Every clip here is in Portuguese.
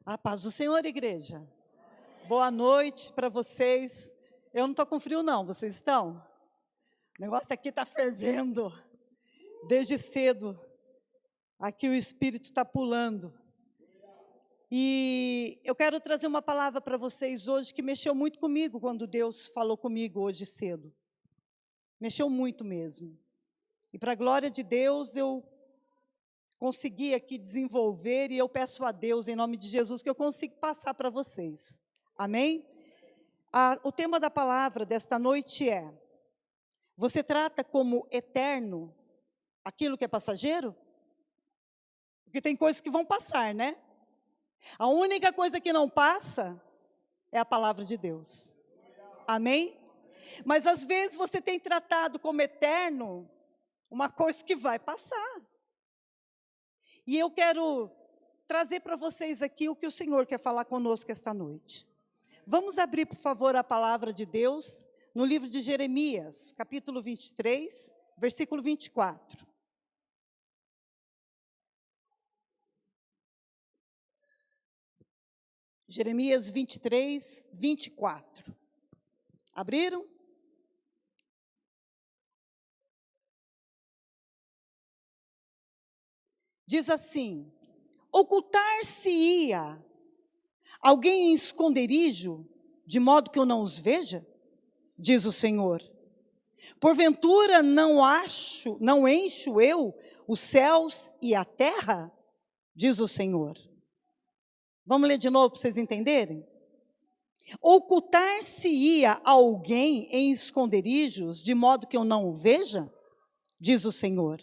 A paz do Senhor, igreja. Boa noite para vocês. Eu não estou com frio, não. Vocês estão? O negócio aqui está fervendo. Desde cedo. Aqui o Espírito está pulando. E eu quero trazer uma palavra para vocês hoje que mexeu muito comigo quando Deus falou comigo hoje cedo. Mexeu muito mesmo. E para a glória de Deus, eu consegui aqui desenvolver e eu peço a Deus, em nome de Jesus, que eu consiga passar para vocês. Amém? O tema da palavra desta noite é: você trata como eterno aquilo que é passageiro? Porque tem coisas que vão passar, né? A única coisa que não passa é a palavra de Deus. Amém? Mas às vezes você tem tratado como eterno uma coisa que vai passar. E eu quero trazer para vocês aqui o que o Senhor quer falar conosco esta noite. Vamos abrir, por favor, a palavra de Deus no livro de Jeremias, capítulo 23, versículo 24. Jeremias 23, 24. Abriram? Diz assim: ocultar-se-ia alguém em esconderijo, de modo que eu não os veja? Diz o Senhor. Porventura não encho eu os céus e a terra? Diz o Senhor. Vamos ler de novo para vocês entenderem? Ocultar-se-ia alguém em esconderijos, de modo que eu não o veja? Diz o Senhor.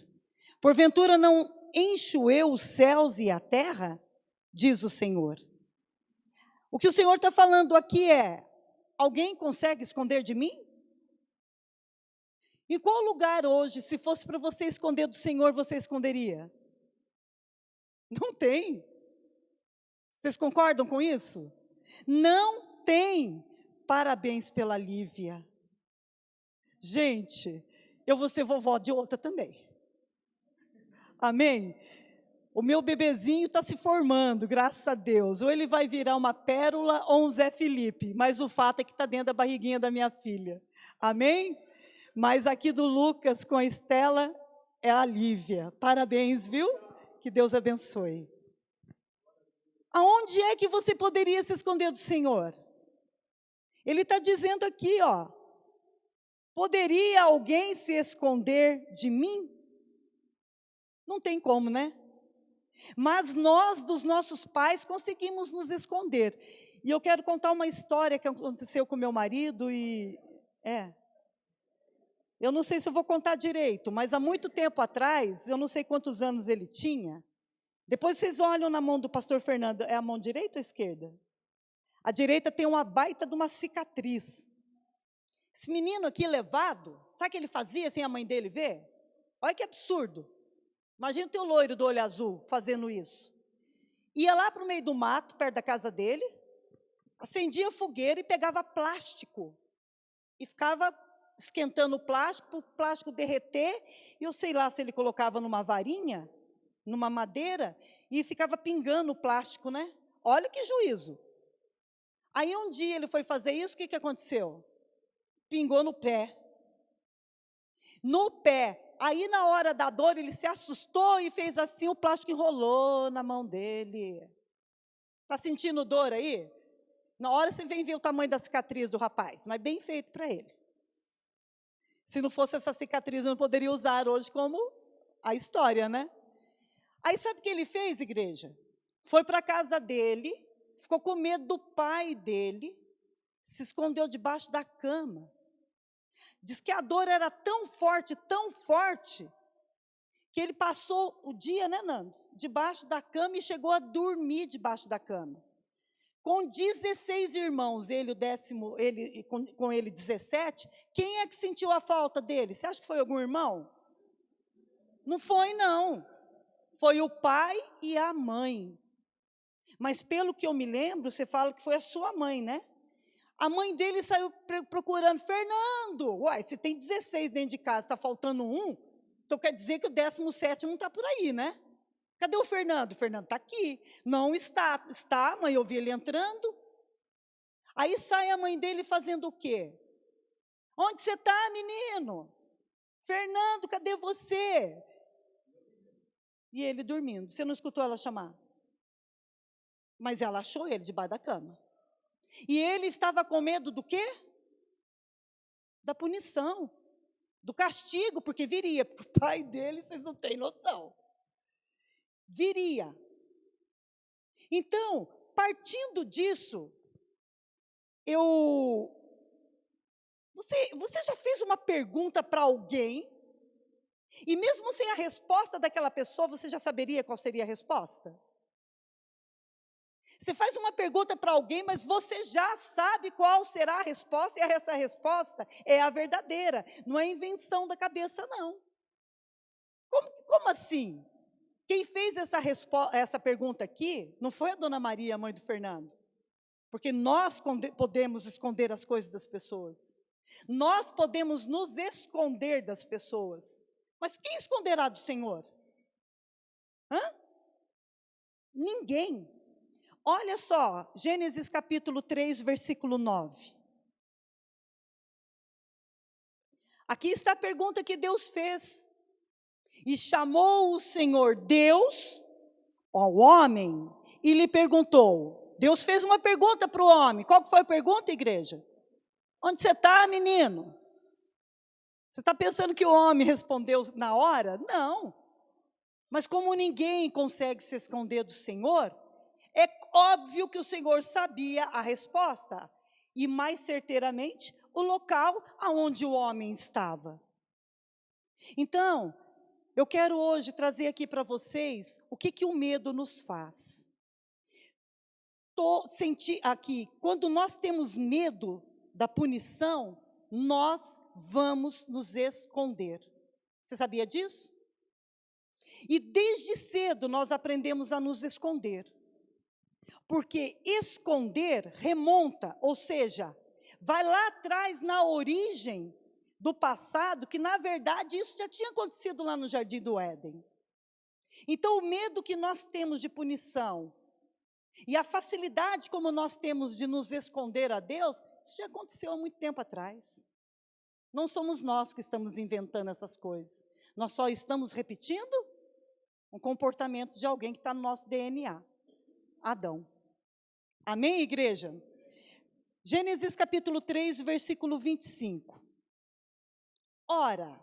Porventura não encho eu os céus e a terra? Diz o Senhor. O que o Senhor está falando aqui é: alguém consegue esconder de mim? Em qual lugar hoje, se fosse para você esconder do Senhor, você esconderia? Não tem. Vocês concordam com isso? Não tem. Parabéns pela Lívia. Gente, eu vou ser vovó de outra também. Amém? O meu bebezinho está se formando, graças a Deus. Ou ele vai virar uma Pérola ou um Zé Felipe. Mas o fato é que está dentro da barriguinha da minha filha. Amém? Mas aqui do Lucas com a Estela é a Lívia. Parabéns, viu? Que Deus abençoe. Aonde é que você poderia se esconder do Senhor? Ele está dizendo aqui, ó: poderia alguém se esconder de mim? Não tem como, né? Mas nós, dos nossos pais, conseguimos nos esconder. E eu quero contar uma história que aconteceu com meu marido eu não sei se eu vou contar direito, mas há muito tempo atrás, eu não sei quantos anos ele tinha. Depois vocês olham na mão do pastor Fernando, é a mão direita ou esquerda? A direita tem uma baita de uma cicatriz. Esse menino aqui levado, sabe o que ele fazia sem a mãe dele ver? Olha que absurdo. Imagina o teu loiro do olho azul fazendo isso. Ia lá para o meio do mato, perto da casa dele, acendia a fogueira e pegava plástico. E ficava esquentando o plástico, para o plástico derreter, e eu sei lá se ele colocava numa varinha, numa madeira, e ficava pingando o plástico, né? Olha que juízo. Aí um dia ele foi fazer isso, o que aconteceu? Pingou no pé. No pé. Aí na hora da dor ele se assustou e fez assim, o plástico enrolou na mão dele. Está sentindo dor aí? Na hora você vem ver o tamanho da cicatriz do rapaz, mas bem feito para ele. Se não fosse essa cicatriz, eu não poderia usar hoje como a história, né? Aí sabe o que ele fez, igreja? Foi para a casa dele, ficou com medo do pai dele, se escondeu debaixo da cama. Diz que a dor era tão forte, que ele passou o dia, né, Nando? Debaixo da cama e chegou a dormir debaixo da cama. Com 16 irmãos, ele o décimo, com ele 17, quem é que sentiu a falta dele? Você acha que foi algum irmão? Não foi, não. Foi o pai e a mãe. Mas pelo que eu me lembro, você fala que foi a sua mãe, né? A mãe dele saiu procurando: Fernando, uai, você tem 16 dentro de casa, está faltando um, então quer dizer que o 17º não está por aí, né? Cadê o Fernando? O Fernando está aqui. Não está. Está, mãe, eu vi ele entrando. Aí sai a mãe dele fazendo o quê? Onde você está, menino? Fernando, cadê você? E ele dormindo. Você não escutou ela chamar? Mas ela achou ele debaixo da cama. E ele estava com medo do quê? Da punição, do castigo, porque viria. Porque o pai dele, vocês não têm noção. Viria. Então, partindo disso, Você já fez uma pergunta para alguém, e mesmo sem a resposta daquela pessoa, você já saberia qual seria a resposta? Você faz uma pergunta para alguém, mas você já sabe qual será a resposta, e essa resposta é a verdadeira, não é invenção da cabeça, não. Como assim? Quem fez essa pergunta aqui, não foi a dona Maria, a mãe do Fernando, porque nós podemos esconder as coisas das pessoas. Nós podemos nos esconder das pessoas. Mas quem esconderá do Senhor? Hã? Ninguém. Olha só, Gênesis capítulo 3, versículo 9. Aqui está a pergunta que Deus fez. E chamou o Senhor Deus ao homem e lhe perguntou. Deus fez uma pergunta para o homem. Qual foi a pergunta, igreja? Onde você está, menino? Você está pensando que o homem respondeu na hora? Não. Mas como ninguém consegue se esconder do Senhor, é óbvio que o Senhor sabia a resposta. E mais certeiramente, o local aonde o homem estava. Então, eu quero hoje trazer aqui para vocês o que o medo nos faz. Senti aqui, quando nós temos medo da punição, nós vamos nos esconder. Você sabia disso? E desde cedo nós aprendemos a nos esconder. Porque esconder remonta, ou seja, vai lá atrás na origem do passado, que na verdade isso já tinha acontecido lá no Jardim do Éden. Então o medo que nós temos de punição, e a facilidade como nós temos de nos esconder a Deus, isso já aconteceu há muito tempo atrás. Não somos nós que estamos inventando essas coisas. Nós só estamos repetindo um comportamento de alguém que está no nosso DNA. Adão. Amém, igreja? Gênesis capítulo 3, versículo 25. Ora,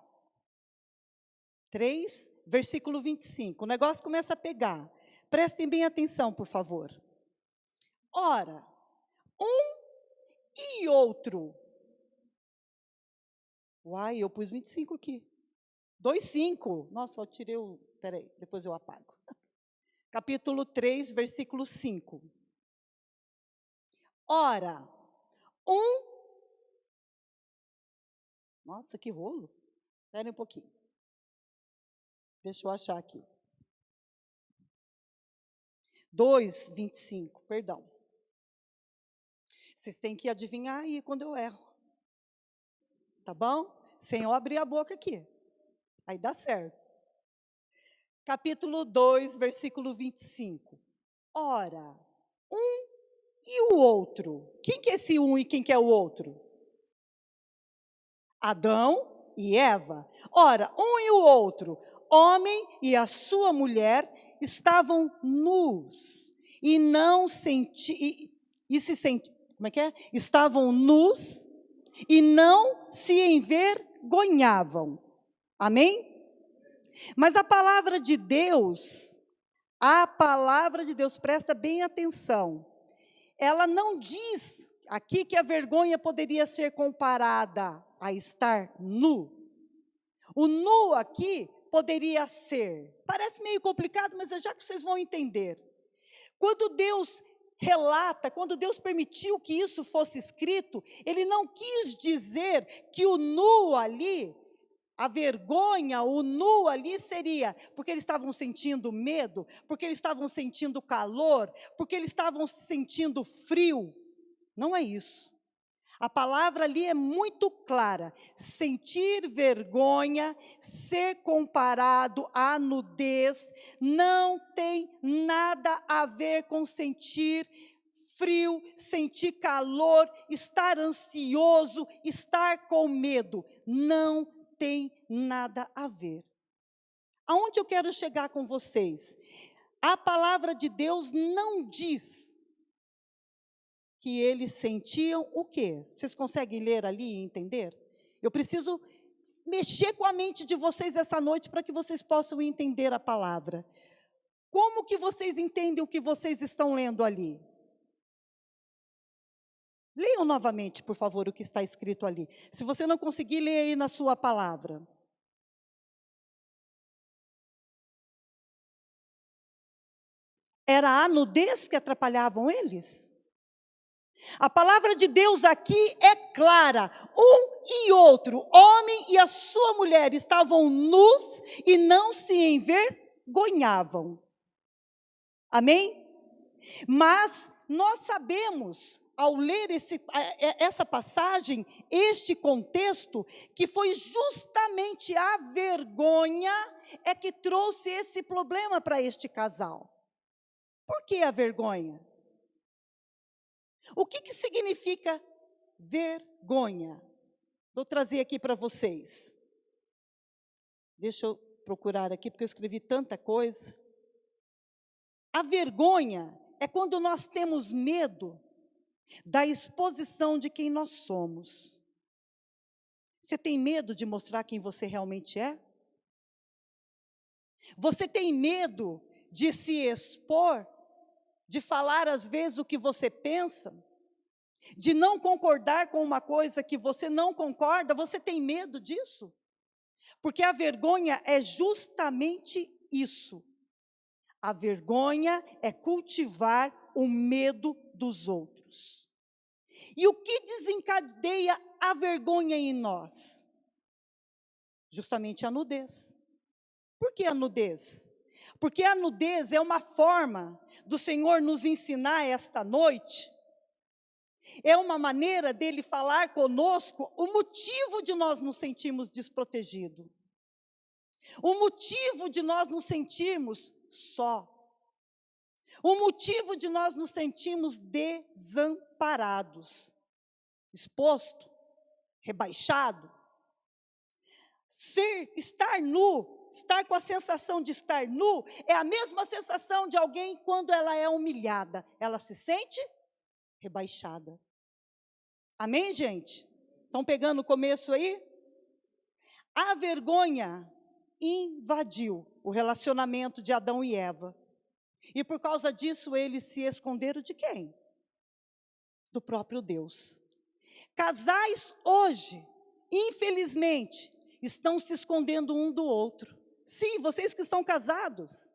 3, versículo 25. O negócio começa a pegar. Prestem bem atenção, por favor. Ora, um e outro. Uai, eu pus 25 aqui. 2,5. Nossa, eu tirei o... Peraí, depois eu apago. Capítulo 3, versículo 5. Ora, um... Nossa, que rolo. Espera um pouquinho. Deixa eu achar aqui. 2,25, perdão. Vocês têm que adivinhar aí quando eu erro. Tá bom? Sem eu abrir a boca aqui. Aí dá certo. Capítulo 2, versículo 25. Ora, um e o outro. Quem que é esse um e quem que é o outro? Adão e Eva. Ora, um e o outro, homem e a sua mulher, estavam nus e não como é que é? Estavam nus e não se envergonhavam. Amém? Mas a palavra de Deus, presta bem atenção, ela não diz aqui que a vergonha poderia ser comparada a estar nu. O nu aqui poderia ser, parece meio complicado, mas é já que vocês vão entender. Quando Deus relata, quando Deus permitiu que isso fosse escrito, Ele não quis dizer que o nu ali, a vergonha, o nu ali seria porque eles estavam sentindo medo, porque eles estavam sentindo calor, porque eles estavam sentindo frio. Não é isso. A palavra ali é muito clara. Sentir vergonha, ser comparado à nudez, não tem nada a ver com sentir frio, sentir calor, estar ansioso, estar com medo. Não tem nada a ver. Aonde eu quero chegar com vocês? A palavra de Deus não diz que eles sentiam o quê? Vocês conseguem ler ali e entender? Eu preciso mexer com a mente de vocês essa noite para que vocês possam entender a palavra. Como que vocês entendem o que vocês estão lendo ali? Leiam novamente, por favor, o que está escrito ali. Se você não conseguir, leia aí na sua palavra. Era a nudez que atrapalhavam eles? A palavra de Deus aqui é clara. Um e outro, homem e a sua mulher, estavam nus e não se envergonhavam. Amém? Mas nós sabemos, ao ler essa passagem, este contexto, que foi justamente a vergonha que trouxe esse problema para este casal. Por que a vergonha? O que significa vergonha? Vou trazer aqui para vocês. Deixa eu procurar aqui, porque eu escrevi tanta coisa. A vergonha é quando nós temos medo da exposição de quem nós somos. Você tem medo de mostrar quem você realmente é? Você tem medo de se expor? De falar às vezes o que você pensa? De não concordar com uma coisa que você não concorda? Você tem medo disso? Porque a vergonha é justamente isso. A vergonha é cultivar o medo dos outros. E o que desencadeia a vergonha em nós? Justamente a nudez. Por que a nudez? Porque a nudez é uma forma do Senhor nos ensinar esta noite, é uma maneira dele falar conosco o motivo de nós nos sentirmos desprotegidos, o motivo de nós nos sentirmos só, o motivo de nós nos sentirmos desamparados, exposto, rebaixado. Estar nu, estar com a sensação de estar nu, é a mesma sensação de alguém quando ela é humilhada. Ela se sente rebaixada. Amém, gente? Estão pegando o começo aí? A vergonha invadiu o relacionamento de Adão e Eva. E por causa disso, eles se esconderam de quem? Do próprio Deus. Casais hoje, infelizmente, estão se escondendo um do outro. Sim, vocês que estão casados,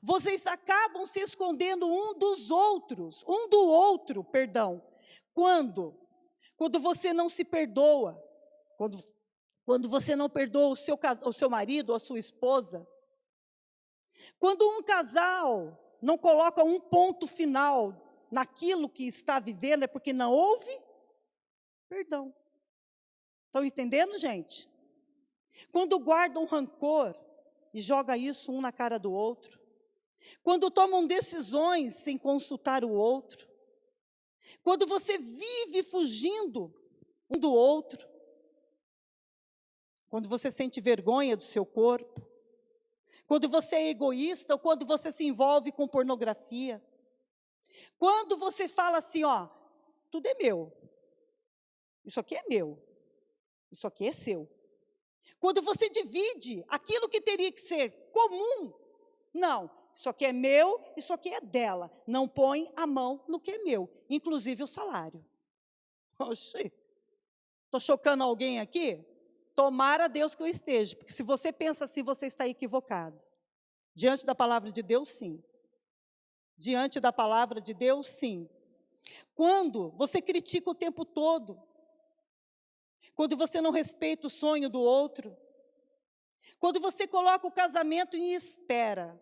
vocês acabam se escondendo um do outro, perdão. Quando? Quando você não se perdoa, quando você não perdoa o seu marido ou a sua esposa, quando um casal não coloca um ponto final naquilo que está vivendo, é porque não houve perdão. Estão entendendo, gente? Quando guardam rancor e joga isso um na cara do outro, quando tomam decisões sem consultar o outro, quando você vive fugindo um do outro, quando você sente vergonha do seu corpo, quando você é egoísta ou quando você se envolve com pornografia, quando você fala assim, ó, tudo é meu, isso aqui é meu, isso aqui é seu. Quando você divide aquilo que teria que ser comum, não, isso aqui é meu, isso aqui é dela. Não põe a mão no que é meu, inclusive o salário. Oxê, estou chocando alguém aqui? Tomara Deus que eu esteja, porque se você pensa assim, você está equivocado. Diante da palavra de Deus, sim. Diante da palavra de Deus, sim. Quando você critica o tempo todo, quando você não respeita o sonho do outro, quando você coloca o casamento em espera,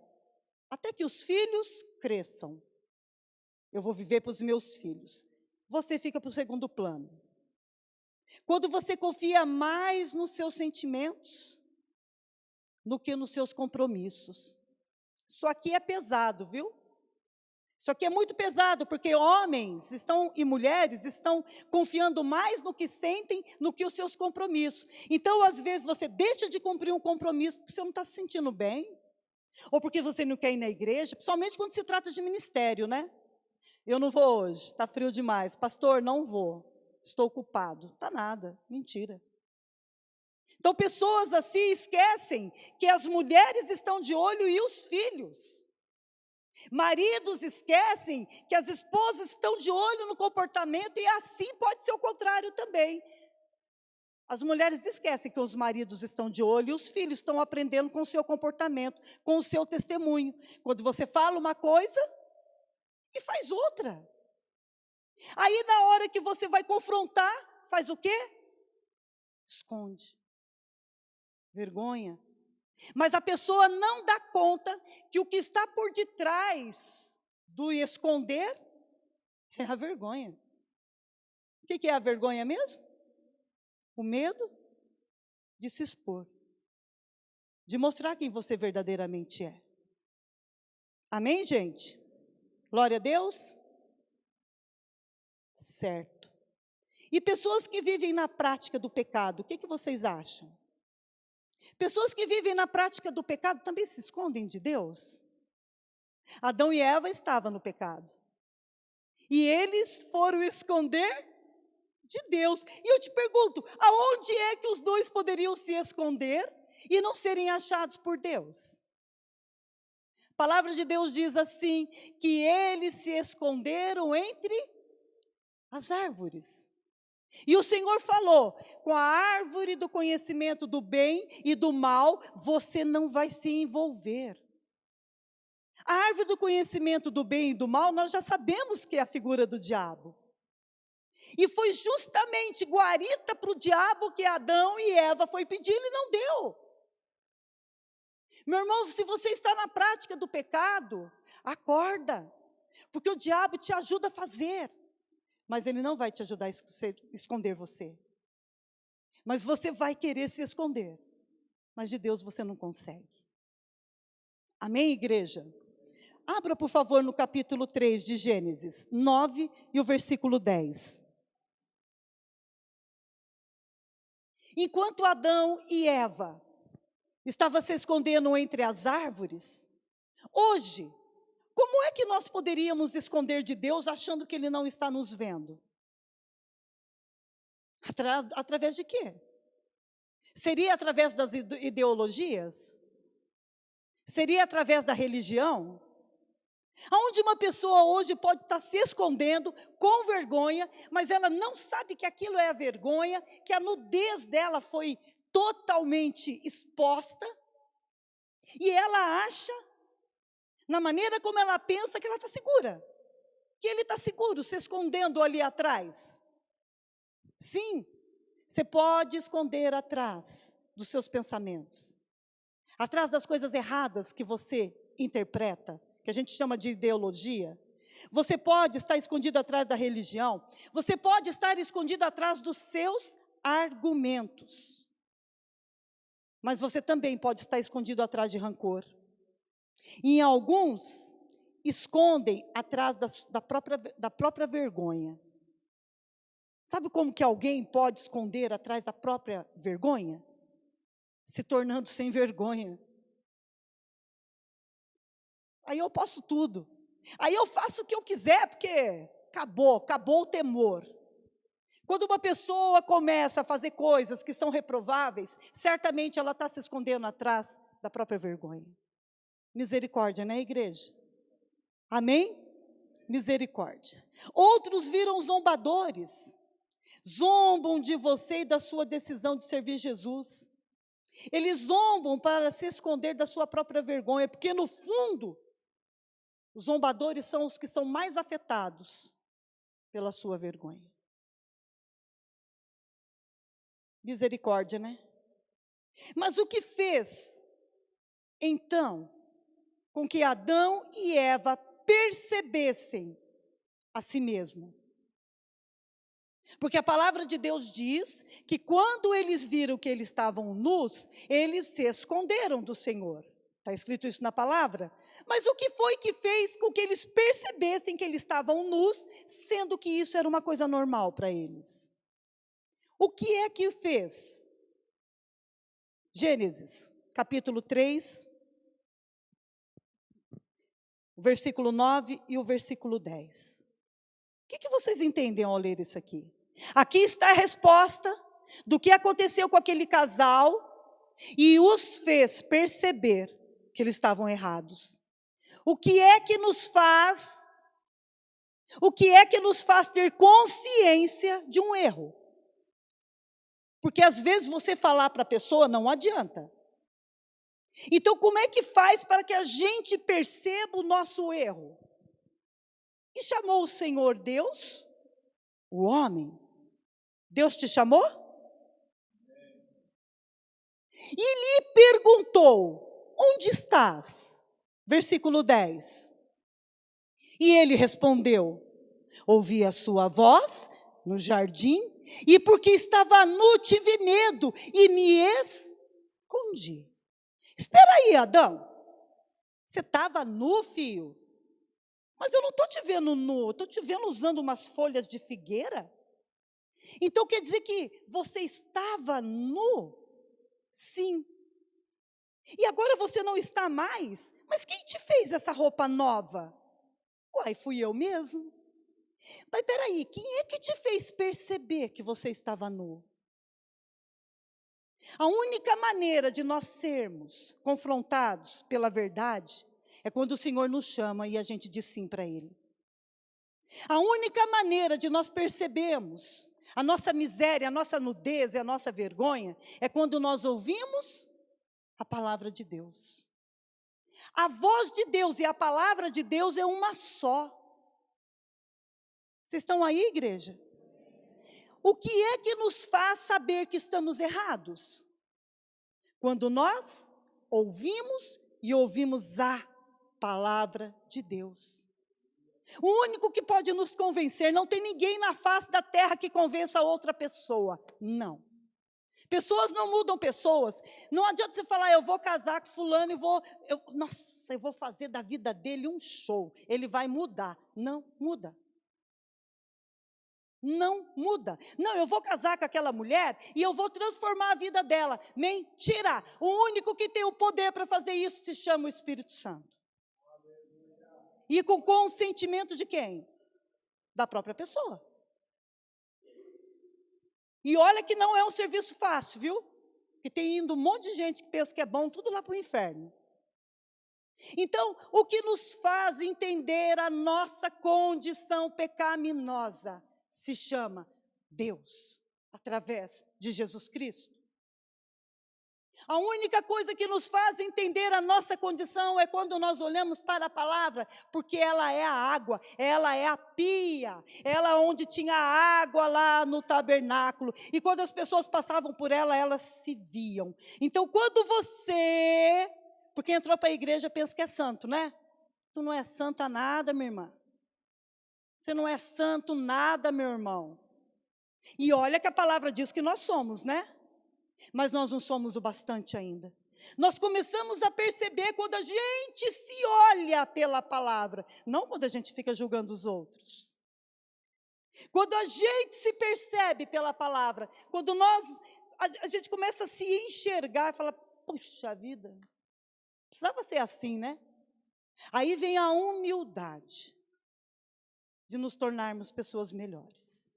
até que os filhos cresçam. Eu vou viver para os meus filhos. Você fica para o segundo plano. Quando você confia mais nos seus sentimentos do que nos seus compromissos. Isso aqui é pesado, viu? Isso aqui é muito pesado, porque homens e mulheres estão confiando mais no que sentem do que os seus compromissos. Então, às vezes, você deixa de cumprir um compromisso porque você não está se sentindo bem, ou porque você não quer ir na igreja, principalmente quando se trata de ministério, né? Eu não vou hoje, está frio demais. Pastor, não vou, estou ocupado. Está nada, mentira. Então, pessoas assim esquecem que as mulheres estão de olho e os filhos. Maridos esquecem que as esposas estão de olho no comportamento e assim pode ser o contrário também. As mulheres esquecem que os maridos estão de olho e os filhos estão aprendendo com o seu comportamento, com o seu testemunho. Quando você fala uma coisa e faz outra. Aí na hora que você vai confrontar, faz o quê? Esconde. Vergonha. Mas a pessoa não dá conta que o que está por detrás do esconder é a vergonha. O que é a vergonha mesmo? O medo de se expor, de mostrar quem você verdadeiramente é. Amém, gente? Glória a Deus? Certo. E pessoas que vivem na prática do pecado, o que vocês acham? Pessoas que vivem na prática do pecado também se escondem de Deus? Adão e Eva estavam no pecado. E eles foram esconder de Deus. E eu te pergunto, aonde é que os dois poderiam se esconder e não serem achados por Deus? A palavra de Deus diz assim, que eles se esconderam entre as árvores. E o Senhor falou, com a árvore do conhecimento do bem e do mal, você não vai se envolver. A árvore do conhecimento do bem e do mal, nós já sabemos que é a figura do diabo. E foi justamente guarita para o diabo que Adão e Eva foi pedir, ele não deu. Meu irmão, se você está na prática do pecado, acorda, porque o diabo te ajuda a fazer. Mas ele não vai te ajudar a esconder você. Mas você vai querer se esconder. Mas de Deus você não consegue. Amém, igreja? Abra, por favor, no capítulo 3 de Gênesis 9 e o versículo 10. Enquanto Adão e Eva estavam se escondendo entre as árvores, hoje, como é que nós poderíamos esconder de Deus achando que Ele não está nos vendo? Através de quê? Seria através das ideologias? Seria através da religião? Onde uma pessoa hoje pode estar se escondendo com vergonha, mas ela não sabe que aquilo é a vergonha, que a nudez dela foi totalmente exposta, e ela acha, na maneira como ela pensa, que ela está segura, que ele está seguro, se escondendo ali atrás. Sim, você pode esconder atrás dos seus pensamentos, atrás das coisas erradas que você interpreta, que a gente chama de ideologia. Você pode estar escondido atrás da religião, você pode estar escondido atrás dos seus argumentos. Mas você também pode estar escondido atrás de rancor. E alguns escondem atrás da própria vergonha. Sabe como que alguém pode esconder atrás da própria vergonha? Se tornando sem vergonha. Aí eu posso tudo. Aí eu faço o que eu quiser, porque acabou o temor. Quando uma pessoa começa a fazer coisas que são reprováveis, certamente ela está se escondendo atrás da própria vergonha. Misericórdia, né, igreja? Amém? Misericórdia. Outros viram zombadores. Zombam de você e da sua decisão de servir Jesus. Eles zombam para se esconder da sua própria vergonha, porque no fundo, os zombadores são os que são mais afetados pela sua vergonha. Misericórdia, né? Mas o que fez, então, com que Adão e Eva percebessem a si mesmo? Porque a palavra de Deus diz que quando eles viram que eles estavam nus, eles se esconderam do Senhor. Está escrito isso na palavra? Mas o que foi que fez com que eles percebessem que eles estavam nus, sendo que isso era uma coisa normal para eles? O que é que fez? Gênesis, capítulo 3, o versículo 9 e o versículo 10. O que vocês entendem ao ler isso aqui? Aqui está a resposta do que aconteceu com aquele casal e os fez perceber que eles estavam errados. O que é que nos faz ter consciência de um erro? Porque às vezes você falar para a pessoa não adianta. Então, como é que faz para que a gente perceba o nosso erro? E chamou o Senhor Deus, o homem. Deus te chamou? E lhe perguntou: onde estás? Versículo 10. E ele respondeu: ouvi a sua voz no jardim, e porque estava nu, tive medo e me escondi. Espera aí, Adão. Você estava nu, filho? Mas eu não estou te vendo nu, estou te vendo usando umas folhas de figueira. Então quer dizer que você estava nu? Sim. E agora você não está mais? Mas quem te fez essa roupa nova? Uai, fui eu mesmo. Mas peraí, quem é que te fez perceber que você estava nu? A única maneira de nós sermos confrontados pela verdade é quando o Senhor nos chama e a gente diz sim para Ele. A única maneira de nós percebermos a nossa miséria, a nossa nudez e a nossa vergonha é quando nós ouvimos a palavra de Deus. A voz de Deus e a palavra de Deus é uma só. Vocês estão aí, igreja? O que é que nos faz saber que estamos errados? Quando nós ouvimos e ouvimos a palavra de Deus. O único que pode nos convencer, não tem ninguém na face da terra que convença outra pessoa. Não. Pessoas não mudam pessoas. Não adianta você falar, eu vou casar com fulano e eu vou fazer da vida dele um show. Ele vai mudar. Não muda. Não muda. Não, eu vou casar com aquela mulher e eu vou transformar a vida dela. Mentira! O único que tem o poder para fazer isso se chama o Espírito Santo. E com consentimento de quem? Da própria pessoa. E olha que não é um serviço fácil, viu? Que tem indo um monte de gente que pensa que é bom, tudo lá para o inferno. Então, o que nos faz entender a nossa condição pecaminosa se chama Deus, através de Jesus Cristo. A única coisa que nos faz entender a nossa condição é quando nós olhamos para a palavra, porque ela é a água, ela é a pia, ela é onde tinha água lá no tabernáculo, e quando as pessoas passavam por ela, elas se viam. Então, quando você, porque entrou para a igreja, pensa que é santo, né? Tu não é santa nada, minha irmã. Você não é santo nada, meu irmão. E olha que a palavra diz que nós somos, né? Mas nós não somos o bastante ainda. Nós começamos a perceber quando a gente se olha pela palavra, não quando a gente fica julgando os outros. Quando a gente se percebe pela palavra, quando a gente começa a se enxergar e fala, puxa vida, precisava ser assim, né? Aí vem a humildade de nos tornarmos pessoas melhores.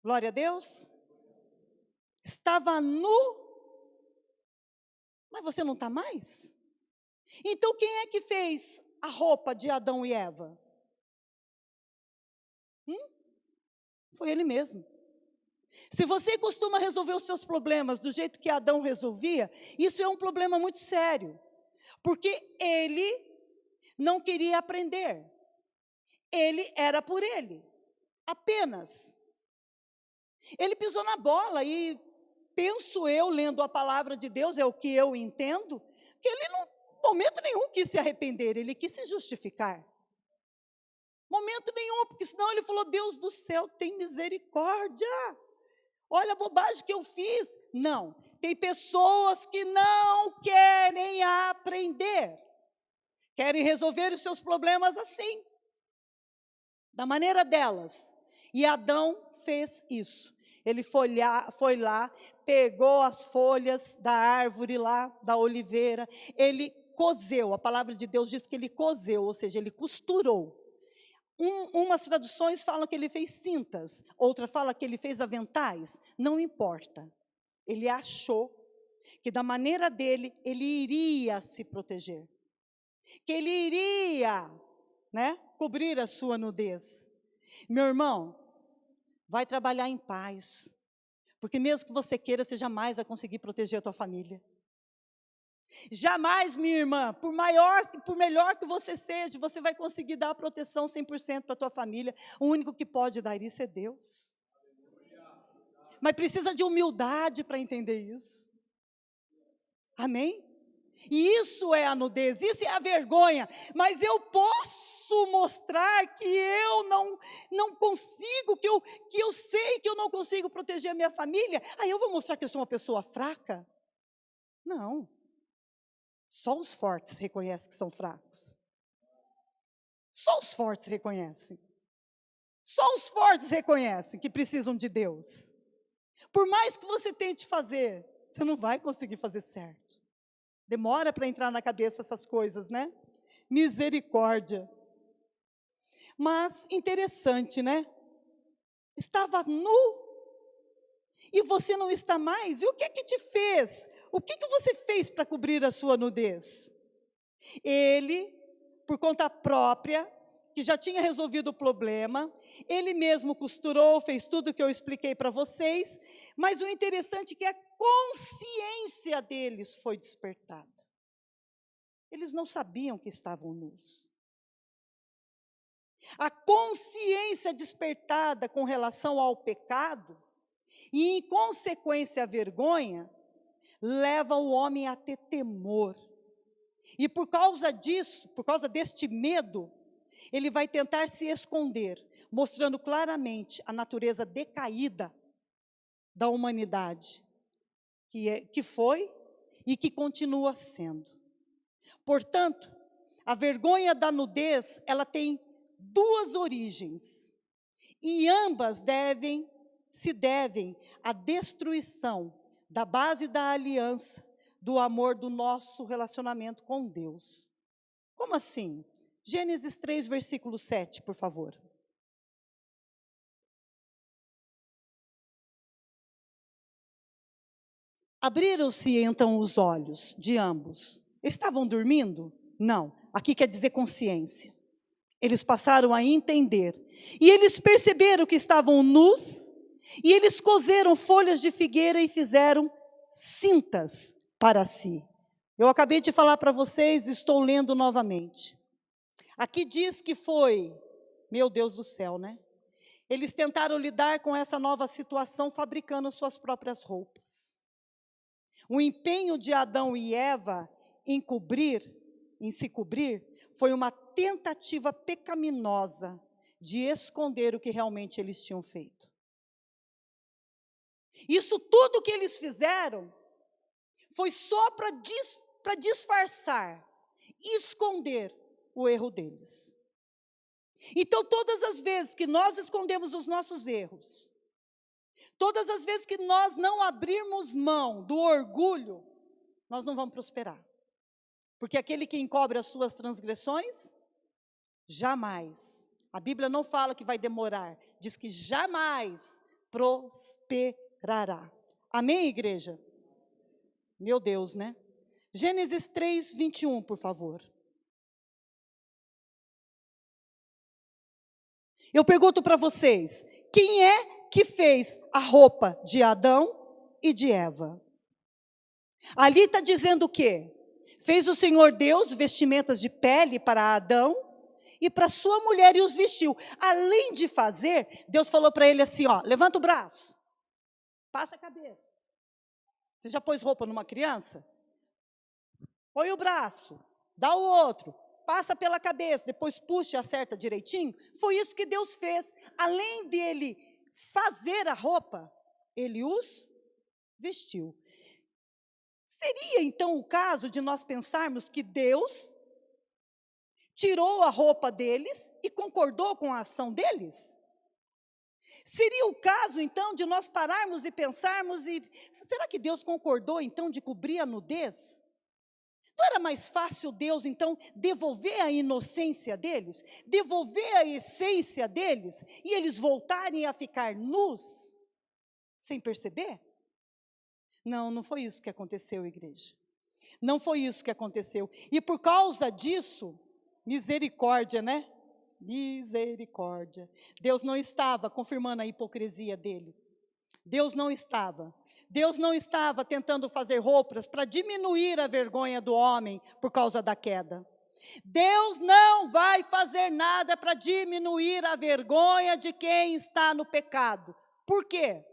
Glória a Deus. Estava nu, mas você não está mais? Então quem é que fez a roupa de Adão e Eva? Foi ele mesmo. Se você costuma resolver os seus problemas do jeito que Adão resolvia, isso é um problema muito sério. Porque ele não queria aprender. Ele era por ele, apenas. Ele pisou na bola e, penso eu, lendo a palavra de Deus, é o que eu entendo, que ele, em momento nenhum, quis se arrepender, ele quis se justificar. Momento nenhum, porque senão ele falou, Deus do céu, tem misericórdia. Olha a bobagem que eu fiz. Não, tem pessoas que não querem aprender. Querem resolver os seus problemas assim, da maneira delas. E Adão fez isso. Ele foi lá, pegou as folhas da árvore lá, da oliveira, ele coseu, a palavra de Deus diz que ele coseu, ou seja, ele costurou. Umas traduções falam que ele fez cintas, outra fala que ele fez aventais, não importa. Ele achou que da maneira dele, ele iria se proteger. Que ele iria, cobrir a sua nudez. Meu irmão, vai trabalhar em paz. Porque mesmo que você queira, você jamais vai conseguir proteger a tua família. Jamais, minha irmã, por melhor que você seja, você vai conseguir dar a proteção 100% para a tua família. O único que pode dar isso é Deus. Mas precisa de humildade para entender isso. Amém? E isso é a nudez, isso é a vergonha. Mas eu posso mostrar que eu não consigo, que eu sei que eu não consigo proteger a minha família. Aí eu vou mostrar que eu sou uma pessoa fraca? Não. Só os fortes reconhecem que são fracos. Só os fortes reconhecem. Só os fortes reconhecem que precisam de Deus. Por mais que você tente fazer, você não vai conseguir fazer certo. Demora para entrar na cabeça essas coisas, né? Misericórdia. Mas interessante, né? Estava nu e você não está mais. E o que te fez? O que você fez para cobrir a sua nudez? Ele, por conta própria, que já tinha resolvido o problema, ele mesmo costurou, fez tudo o que eu expliquei para vocês, mas o interessante é que a consciência deles foi despertada. Eles não sabiam que estavam nus. A consciência despertada com relação ao pecado, e em consequência a vergonha, leva o homem a ter temor. E por causa disso, por causa deste medo, ele vai tentar se esconder, mostrando claramente a natureza decaída da humanidade, que foi e que continua sendo. Portanto, a vergonha da nudez, ela tem duas origens, e ambas se devem à destruição da base da aliança, do amor do nosso relacionamento com Deus. Como assim? Gênesis 3, versículo 7, por favor. Abriram-se então os olhos de ambos. Eles estavam dormindo? Não. Aqui quer dizer consciência. Eles passaram a entender. E eles perceberam que estavam nus, e eles coseram folhas de figueira e fizeram cintas para si. Eu acabei de falar para vocês, estou lendo novamente. Aqui diz que foi, meu Deus do céu, né? Eles tentaram lidar com essa nova situação fabricando suas próprias roupas. O empenho de Adão e Eva em se cobrir, foi uma tentativa pecaminosa de esconder o que realmente eles tinham feito. Isso tudo que eles fizeram foi só para disfarçar, esconder o erro deles. Então, todas as vezes que nós escondemos os nossos erros, todas as vezes que nós não abrirmos mão do orgulho, nós não vamos prosperar. Porque aquele que encobre as suas transgressões, jamais. A Bíblia não fala que vai demorar, diz que jamais prosperará. Amém, igreja? Meu Deus, né? Gênesis 3, 21, por favor. Eu pergunto para vocês, quem é que fez a roupa de Adão e de Eva? Ali está dizendo o quê? Fez o Senhor Deus vestimentas de pele para Adão e para sua mulher e os vestiu. Além de fazer, Deus falou para ele assim, ó, levanta o braço, passa a cabeça. Você já pôs roupa numa criança? Põe o braço, dá o outro, passa pela cabeça, depois puxa e acerta direitinho. Foi isso que Deus fez. Além dele fazer a roupa, ele os vestiu. Seria então o caso de nós pensarmos que Deus tirou a roupa deles e concordou com a ação deles? Seria o caso então de nós pararmos e pensarmos, será que Deus concordou então de cobrir a nudez? Não era mais fácil Deus, então, devolver a inocência deles, devolver a essência deles, e eles voltarem a ficar nus, sem perceber? Não, não foi isso que aconteceu, igreja. Não foi isso que aconteceu. E por causa disso, misericórdia, né? Misericórdia. Deus não estava confirmando a hipocrisia dele. Deus não estava. Deus não estava tentando fazer roupas para diminuir a vergonha do homem por causa da queda. Deus não vai fazer nada para diminuir a vergonha de quem está no pecado. Por quê?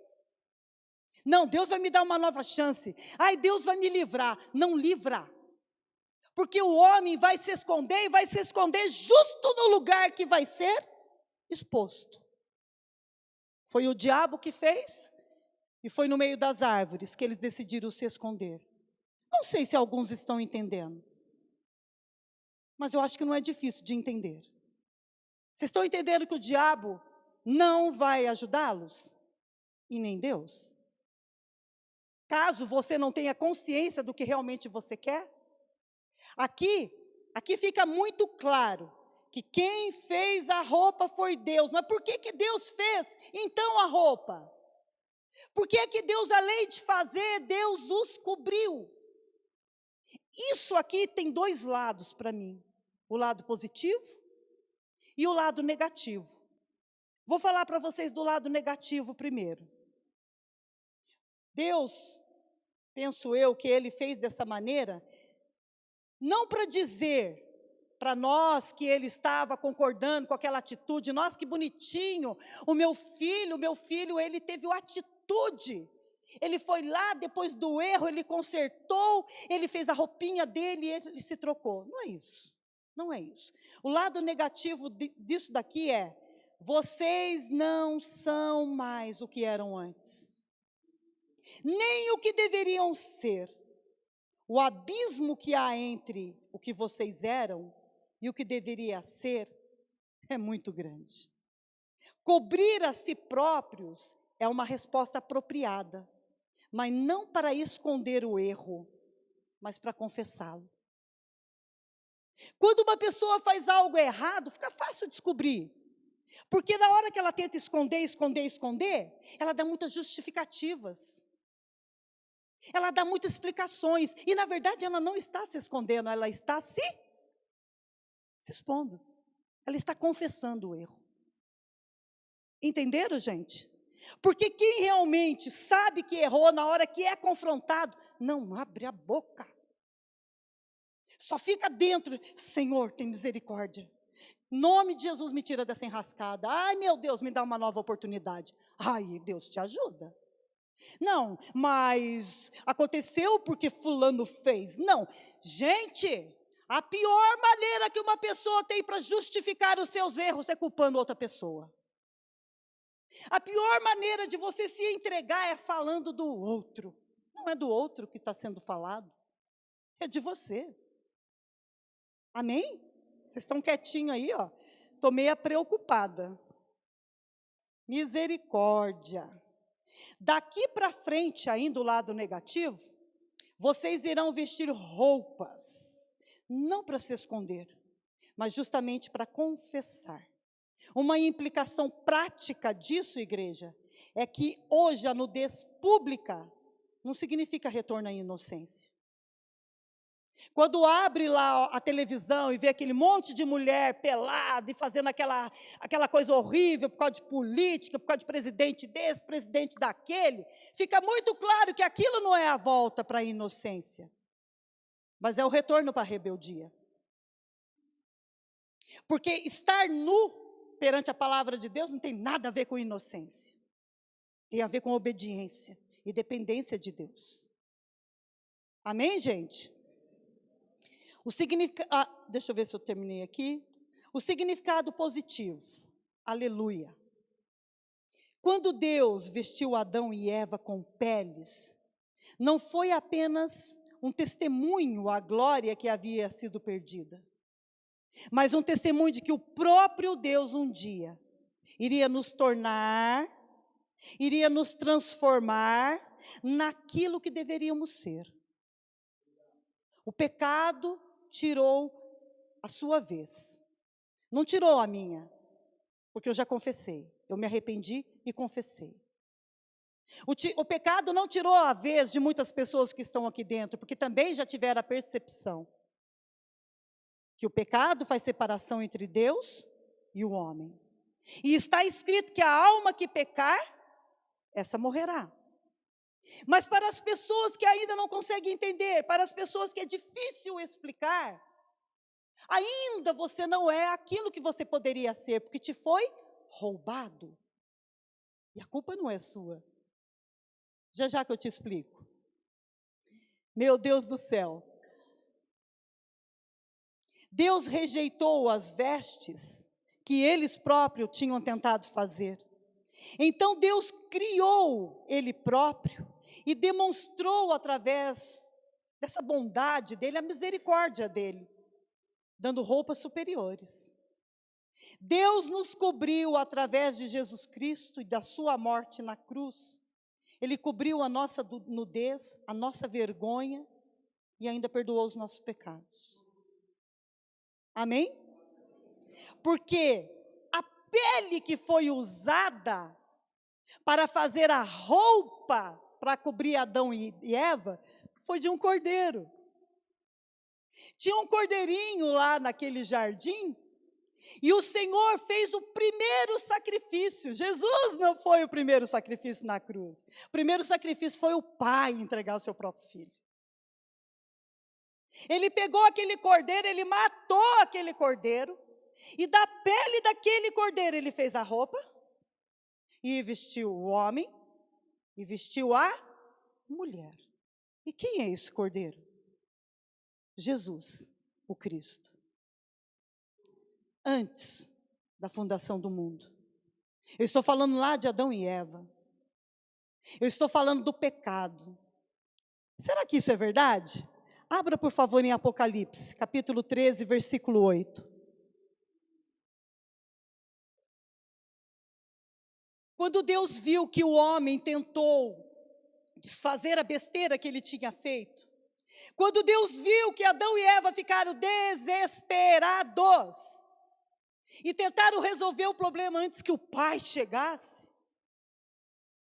Não, Deus vai me dar uma nova chance. Ai, Deus vai me livrar. Não livra. Porque o homem vai se esconder e vai se esconder justo no lugar que vai ser exposto. Foi o diabo que fez. E foi no meio das árvores que eles decidiram se esconder. Não sei se alguns estão entendendo. Mas eu acho que não é difícil de entender. Vocês estão entendendo que o diabo não vai ajudá-los? E nem Deus? Caso você não tenha consciência do que realmente você quer? Aqui fica muito claro que quem fez a roupa foi Deus. Mas por que Deus fez então a roupa? Por que Deus, além de fazer, Deus os cobriu? Isso aqui tem dois lados para mim. O lado positivo e o lado negativo. Vou falar para vocês do lado negativo primeiro. Deus, penso eu, que Ele fez dessa maneira, não para dizer para nós que Ele estava concordando com aquela atitude, nossa, que bonitinho, o meu filho, ele teve uma atitude. Ele foi lá, depois do erro, ele consertou, ele fez a roupinha dele e ele se trocou. Não é isso, não é isso. O lado negativo disso daqui é, vocês não são mais o que eram antes. Nem o que deveriam ser. O abismo que há entre o que vocês eram e o que deveria ser é muito grande. Cobrir a si próprios é uma resposta apropriada, mas não para esconder o erro, mas para confessá-lo. Quando uma pessoa faz algo errado, fica fácil descobrir. Porque na hora que ela tenta esconder, ela dá muitas justificativas. Ela dá muitas explicações. E na verdade ela não está se escondendo, ela está se expondo. Ela está confessando o erro. Entenderam, gente? Porque quem realmente sabe que errou, na hora que é confrontado, não abre a boca. Só fica dentro, Senhor, tem misericórdia. Em nome de Jesus, me tira dessa enrascada. Ai, meu Deus, me dá uma nova oportunidade. Ai, Deus te ajuda. Não, mas aconteceu porque fulano fez. Não, gente, a pior maneira que uma pessoa tem para justificar os seus erros é culpando outra pessoa. A pior maneira de você se entregar é falando do outro. Não é do outro que está sendo falado, é de você. Amém? Vocês estão quietinhos aí, ó. Estou meio preocupada. Misericórdia. Daqui para frente, ainda o lado negativo, vocês irão vestir roupas, não para se esconder, mas justamente para confessar. Uma implicação prática disso, igreja, é que hoje a nudez pública não significa retorno à inocência. Quando abre lá a televisão e vê aquele monte de mulher pelada e fazendo aquela coisa horrível por causa de política, por causa de presidente desse, presidente daquele, fica muito claro que aquilo não é a volta para a inocência, mas é o retorno para a rebeldia. Porque estar nu perante a palavra de Deus não tem nada a ver com inocência, tem a ver com obediência e dependência de Deus. Amém, gente? Deixa eu ver se eu terminei aqui. O significado positivo. Aleluia. Quando Deus vestiu Adão e Eva com peles, não foi apenas um testemunho à glória que havia sido perdida, mas um testemunho de que o próprio Deus um dia iria nos tornar, iria nos transformar naquilo que deveríamos ser. O pecado tirou a sua vez, não tirou a minha, porque eu já confessei, eu me arrependi e confessei. O pecado não tirou a vez de muitas pessoas que estão aqui dentro, porque também já tiveram a percepção que o pecado faz separação entre Deus e o homem. E está escrito que a alma que pecar, essa morrerá. Mas para as pessoas que ainda não conseguem entender, para as pessoas que é difícil explicar, ainda você não é aquilo que você poderia ser, porque te foi roubado. E a culpa não é sua. Já já que eu te explico. Meu Deus do céu. Deus rejeitou as vestes que eles próprios tinham tentado fazer. Então Deus criou Ele próprio e demonstrou através dessa bondade dEle, a misericórdia dEle, dando roupas superiores. Deus nos cobriu através de Jesus Cristo e da sua morte na cruz. Ele cobriu a nossa nudez, a nossa vergonha e ainda perdoou os nossos pecados. Amém? Porque a pele que foi usada para fazer a roupa para cobrir Adão e Eva foi de um cordeiro. Tinha um cordeirinho lá naquele jardim e o Senhor fez o primeiro sacrifício. Jesus não foi o primeiro sacrifício na cruz. O primeiro sacrifício foi o Pai entregar o seu próprio filho. Ele pegou aquele cordeiro, ele matou aquele cordeiro, e da pele daquele cordeiro ele fez a roupa, e vestiu o homem, e vestiu a mulher. E quem é esse cordeiro? Jesus, o Cristo. Antes da fundação do mundo. Eu estou falando lá de Adão e Eva. Eu estou falando do pecado. Será que isso é verdade? Abra, por favor, em Apocalipse, capítulo 13, versículo 8. Quando Deus viu que o homem tentou desfazer a besteira que ele tinha feito, quando Deus viu que Adão e Eva ficaram desesperados e tentaram resolver o problema antes que o pai chegasse,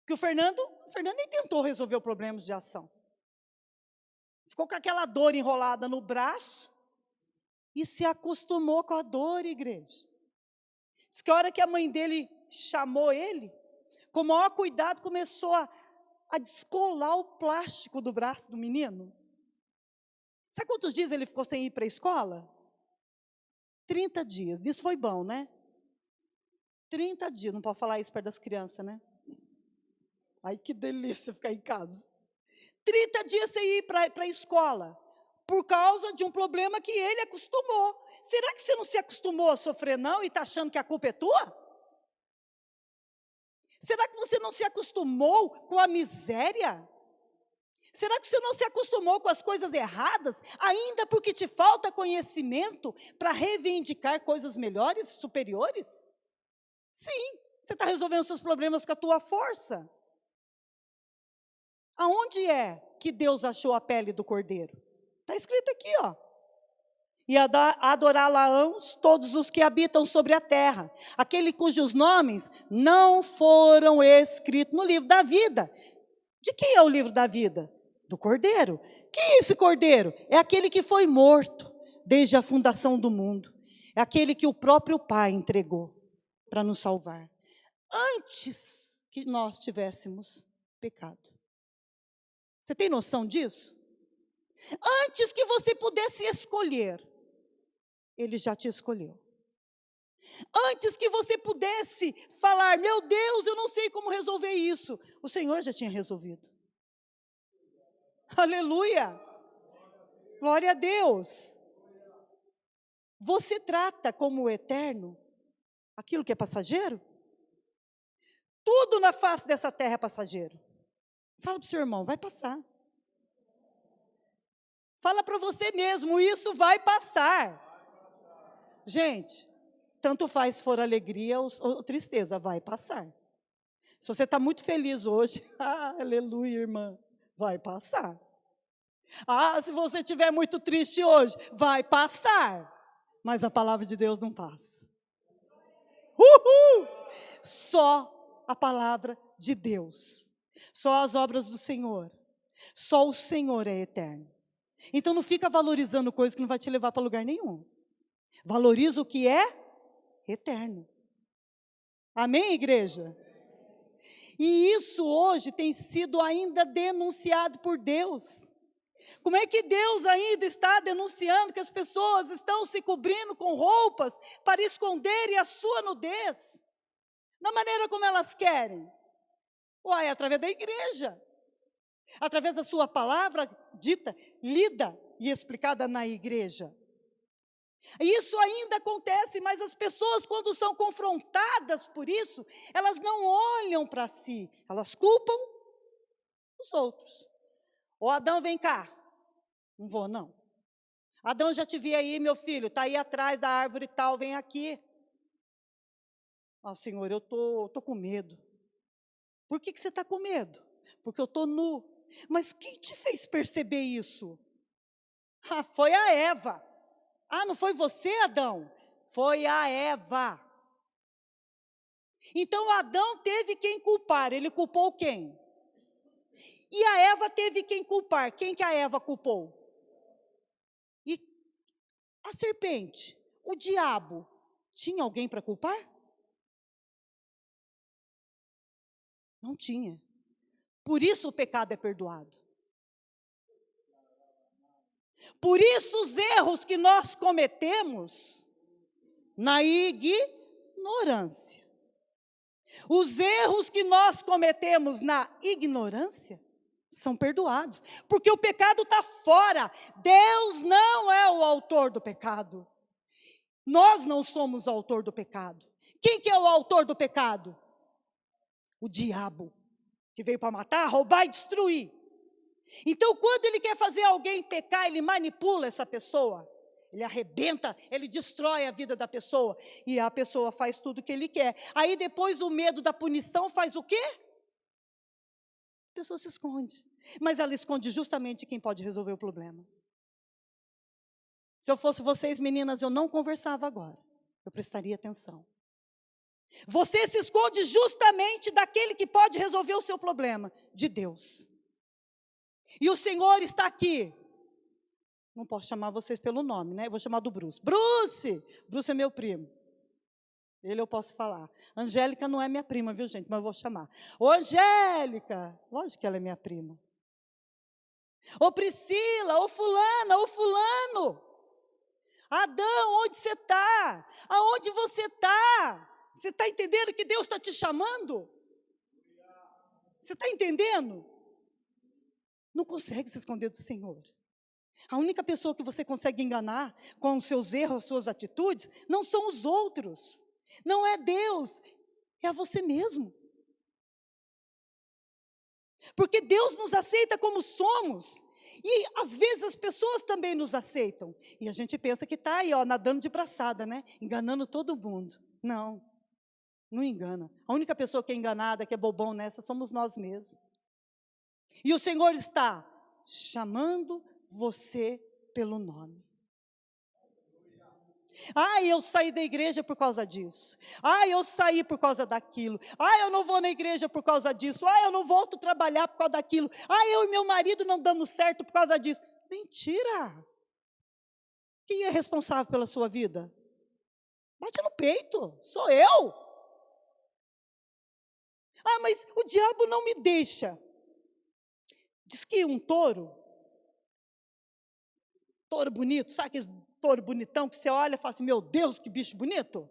que o Fernando nem tentou resolver o problema de ação. Ficou com aquela dor enrolada no braço e se acostumou com a dor, igreja. Diz que a hora que a mãe dele chamou ele, com o maior cuidado, começou a descolar o plástico do braço do menino. Sabe quantos dias ele ficou sem ir para a escola? 30 dias. Isso foi bom, né? 30 dias. Não pode falar isso perto das crianças, né? Ai, que delícia ficar em casa. 30 dias sem ir para a escola, por causa de um problema que ele acostumou. Será que você não se acostumou a sofrer, não, e está achando que a culpa é tua? Será que você não se acostumou com a miséria? Será que você não se acostumou com as coisas erradas, ainda porque te falta conhecimento para reivindicar coisas melhores, superiores? Sim, você está resolvendo seus problemas com a tua força. Aonde é que Deus achou a pele do cordeiro? Está escrito aqui, ó. E adorá-la-ão todos os que habitam sobre a terra, aquele cujos nomes não foram escritos no livro da vida. De quem é o livro da vida? Do cordeiro. Quem é esse cordeiro? É aquele que foi morto desde a fundação do mundo. É aquele que o próprio Pai entregou para nos salvar, antes que nós tivéssemos pecado. Você tem noção disso? Antes que você pudesse escolher, Ele já te escolheu. Antes que você pudesse falar, meu Deus, eu não sei como resolver isso, o Senhor já tinha resolvido. Aleluia! Glória a Deus! Você trata como eterno aquilo que é passageiro? Tudo na face dessa terra é passageiro. Fala para o seu irmão, vai passar. Fala para você mesmo, isso vai passar. Gente, tanto faz se for alegria ou tristeza, vai passar. Se você está muito feliz hoje, aleluia, irmã, vai passar. Se você estiver muito triste hoje, vai passar. Mas a palavra de Deus não passa. Uhul! Só a palavra de Deus. Só as obras do Senhor. Só o Senhor é eterno. Então não fica valorizando coisas que não vai te levar para lugar nenhum. Valoriza o que é eterno. Amém, igreja? E isso hoje tem sido ainda denunciado por Deus. Como é que Deus ainda está denunciando que as pessoas estão se cobrindo com roupas para esconderem a sua nudez? Da maneira como elas querem. Através da igreja. Através da sua palavra dita, lida e explicada na igreja. Isso ainda acontece, mas as pessoas, quando são confrontadas por isso, elas não olham para si, elas culpam os outros. Adão, vem cá. Não vou, não. Adão, já te vi aí, meu filho, está aí atrás da árvore tal, vem aqui. Senhor, eu tô com medo. Por que você está com medo? Porque eu estou nu. Mas quem te fez perceber isso? Foi a Eva. Não foi você, Adão? Foi a Eva. Então, Adão teve quem culpar. Ele culpou quem? E a Eva teve quem culpar. Quem que a Eva culpou? E a serpente, o diabo, tinha alguém para culpar? Não tinha. Por isso o pecado é perdoado. Por isso os erros que nós cometemos na ignorância. Os erros que nós cometemos na ignorância são perdoados. Porque o pecado está fora. Deus não é o autor do pecado. Nós não somos o autor do pecado. Quem que é o autor do pecado? O diabo, que veio para matar, roubar e destruir. Então, quando ele quer fazer alguém pecar, ele manipula essa pessoa. Ele arrebenta, ele destrói a vida da pessoa. E a pessoa faz tudo o que ele quer. Aí depois o medo da punição faz o quê? A pessoa se esconde. Mas ela esconde justamente quem pode resolver o problema. Se eu fosse vocês, meninas, eu não conversava agora. Eu prestaria atenção. Você se esconde justamente daquele que pode resolver o seu problema, de Deus. E o Senhor está aqui. Não posso chamar vocês pelo nome, né? Eu vou chamar do Bruce. Bruce! Bruce é meu primo. Ele eu posso falar. Angélica não é minha prima, viu, gente? Mas eu vou chamar. Ô, Angélica! Lógico que ela é minha prima. Ô, Priscila! Ô, fulana! Ô, fulano! Adão, onde você está? Aonde você está? Você está entendendo que Deus está te chamando? Você está entendendo? Não consegue se esconder do Senhor. A única pessoa que você consegue enganar com os seus erros, as suas atitudes, não são os outros. Não é Deus, é a você mesmo. Porque Deus nos aceita como somos. E às vezes as pessoas também nos aceitam. E a gente pensa que está aí, nadando de braçada, né? Enganando todo mundo. Não, não engana. A única pessoa que é enganada, que é bobão nessa, somos nós mesmos. E o Senhor está chamando você pelo nome. Eu saí da igreja por causa disso. Eu saí por causa daquilo. Eu não vou na igreja por causa disso. Eu não volto trabalhar por causa daquilo. Eu e meu marido não damos certo por causa disso. Mentira! Quem é responsável pela sua vida? Bate no peito, sou eu. Mas o diabo não me deixa. Diz que um touro bonito, sabe aquele touro bonitão que você olha e fala assim, meu Deus, que bicho bonito?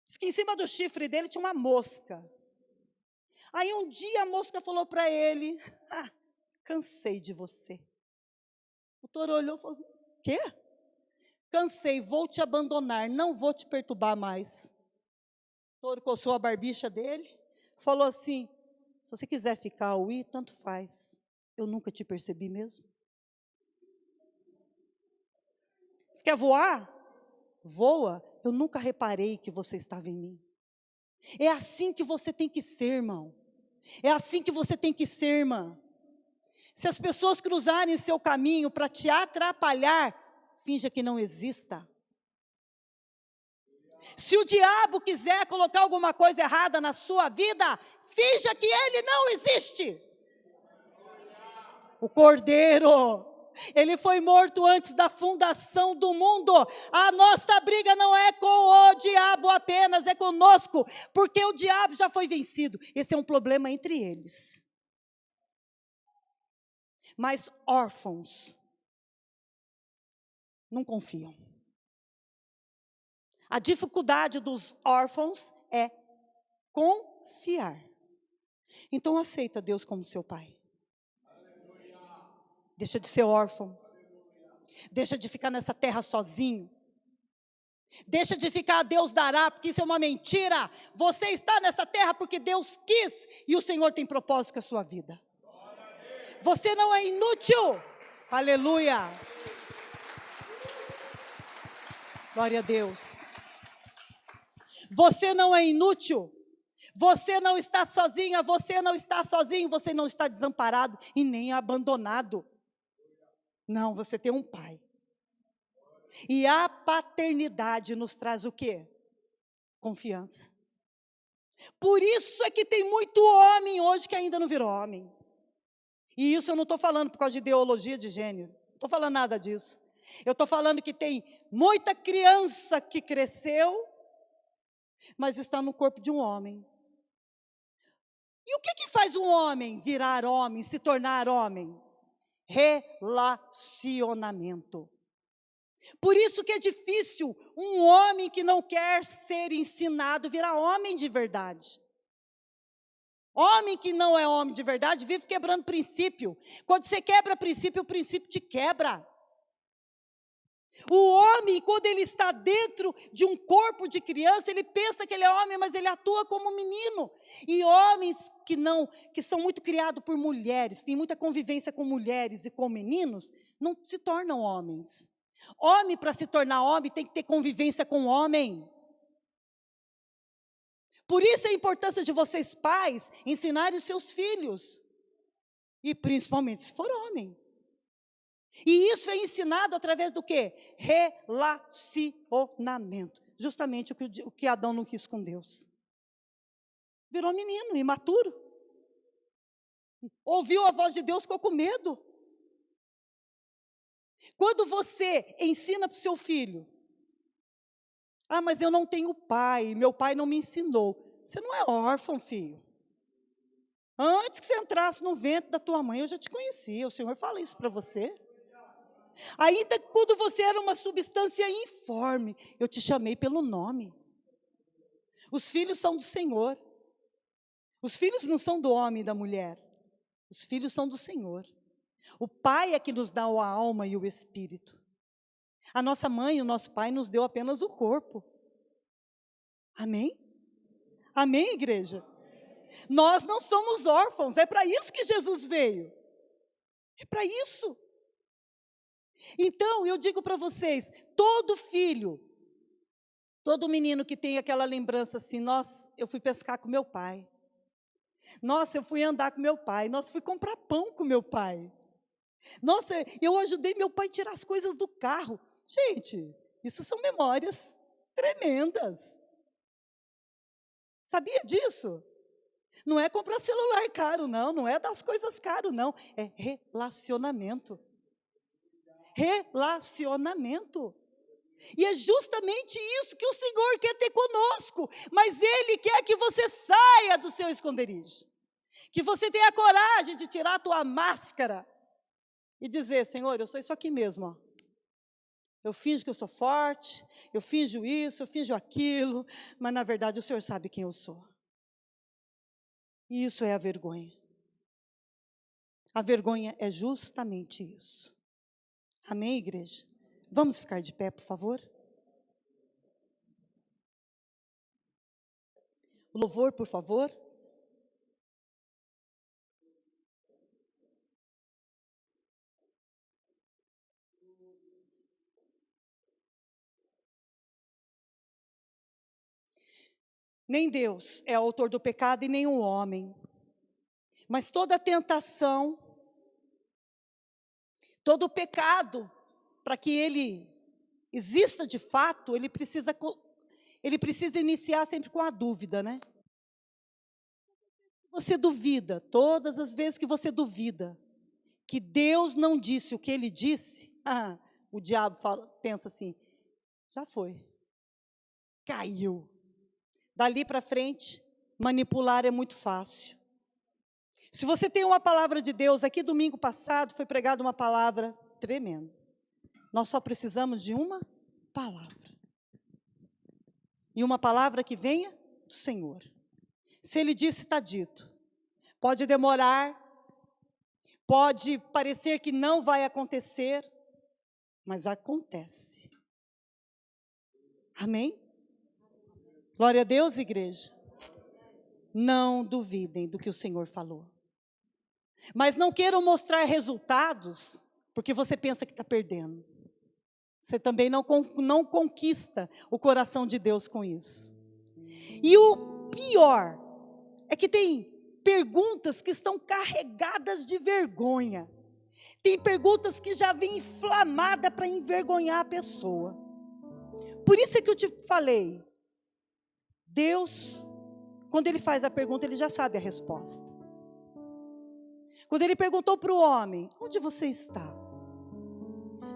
Diz que em cima do chifre dele tinha uma mosca. Aí um dia a mosca falou para ele, cansei de você. O touro olhou e falou, quê? cansei, vou te abandonar, não vou te perturbar mais. O touro coçou a barbicha dele, falou assim: se você quiser ficar ou ir, tanto faz. Eu nunca te percebi mesmo. Você quer voar? Voa. Eu nunca reparei que você estava em mim. É assim que você tem que ser, irmão. É assim que você tem que ser, irmã. Se as pessoas cruzarem seu caminho para te atrapalhar, finja que não exista. Se o diabo quiser colocar alguma coisa errada na sua vida, finja que ele não existe. O Cordeiro, ele foi morto antes da fundação do mundo. A nossa briga não é com o diabo apenas, é conosco, porque o diabo já foi vencido. Esse é um problema entre eles. Mas órfãos não confiam. A dificuldade dos órfãos é confiar. Então aceita Deus como seu pai. Deixa de ser órfão. Deixa de ficar nessa terra sozinho. Deixa de ficar, Deus dará, porque isso é uma mentira. Você está nessa terra porque Deus quis e o Senhor tem propósito com a sua vida. Você não é inútil. Aleluia. Glória a Deus. Você não é inútil. Você não está sozinha, você não está sozinho, você não está desamparado e nem abandonado. Não, você tem um pai. E a paternidade nos traz o quê? Confiança. Por isso é que tem muito homem hoje que ainda não virou homem. E isso eu não estou falando por causa de ideologia de gênero. Não estou falando nada disso. Eu estou falando que tem muita criança que cresceu, mas está no corpo de um homem. E o que faz um homem virar homem, se tornar homem? Relacionamento. Por isso que é difícil um homem que não quer ser ensinado virar homem de verdade. Homem que não é homem de verdade vive quebrando princípio. Quando você quebra princípio, o princípio te quebra. O homem, quando ele está dentro de um corpo de criança, ele pensa que ele é homem, mas ele atua como menino. E homens que são muito criados por mulheres, têm muita convivência com mulheres e com meninos, não se tornam homens. Homem, para se tornar homem, tem que ter convivência com homem. Por isso a importância de vocês, pais, ensinarem os seus filhos. E principalmente se for homem. E isso é ensinado através do quê? Relacionamento. Justamente o que Adão não quis com Deus. Virou menino, imaturo. Ouviu a voz de Deus, ficou com medo. Quando você ensina para o seu filho, mas eu não tenho pai, meu pai não me ensinou. Você não é órfão, filho. Antes que você entrasse no ventre da tua mãe, eu já te conhecia. O Senhor fala isso para você. Ainda quando você era uma substância informe, eu te chamei pelo nome. Os filhos são do Senhor. Os filhos não são do homem e da mulher. Os filhos são do Senhor. O Pai é que nos dá a alma e o espírito. A nossa mãe e o nosso pai nos deu apenas o corpo. Amém? Amém, igreja? Nós não somos órfãos, é para isso que Jesus veio. É para isso. Então, eu digo para vocês, todo filho, todo menino que tem aquela lembrança assim, nossa, eu fui pescar com meu pai. Nossa, eu fui andar com meu pai. Nossa, fui comprar pão com meu pai. Nossa, eu ajudei meu pai a tirar as coisas do carro. Gente, isso são memórias tremendas. Sabia disso? Não é comprar celular caro, não. Não é dar as coisas caro, não. É relacionamento. Relacionamento. E é justamente isso que o Senhor quer ter conosco. Mas Ele quer que você saia do seu esconderijo. Que você tenha a coragem de tirar a tua máscara. E dizer, Senhor, eu sou isso aqui mesmo. Ó. Eu finjo que eu sou forte. Eu finjo isso, eu finjo aquilo. Mas na verdade o Senhor sabe quem eu sou. E isso é a vergonha. A vergonha é justamente isso. Amém, igreja? Vamos ficar de pé, por favor? O louvor, por favor. Nem Deus é autor do pecado e nem o homem. Mas toda tentação, todo pecado, para que ele exista de fato, ele precisa iniciar sempre com a dúvida, né? Você duvida, todas as vezes que você duvida, que Deus não disse o que Ele disse, o diabo pensa assim, já foi, caiu. Dali para frente, manipular é muito fácil. Se você tem uma palavra de Deus, aqui domingo passado foi pregada uma palavra tremenda. Nós só precisamos de uma palavra. E uma palavra que venha do Senhor. Se Ele disse, está dito. Pode demorar, pode parecer que não vai acontecer, mas acontece. Amém? Glória a Deus, igreja. Não duvidem do que o Senhor falou. Mas não queiram mostrar resultados, porque você pensa que está perdendo. Você também não conquista o coração de Deus com isso. E o pior é que tem perguntas que estão carregadas de vergonha. Tem perguntas que já vêm inflamadas para envergonhar a pessoa. Por isso é que eu te falei, Deus, quando Ele faz a pergunta, Ele já sabe a resposta. Quando Ele perguntou para o homem, onde você está?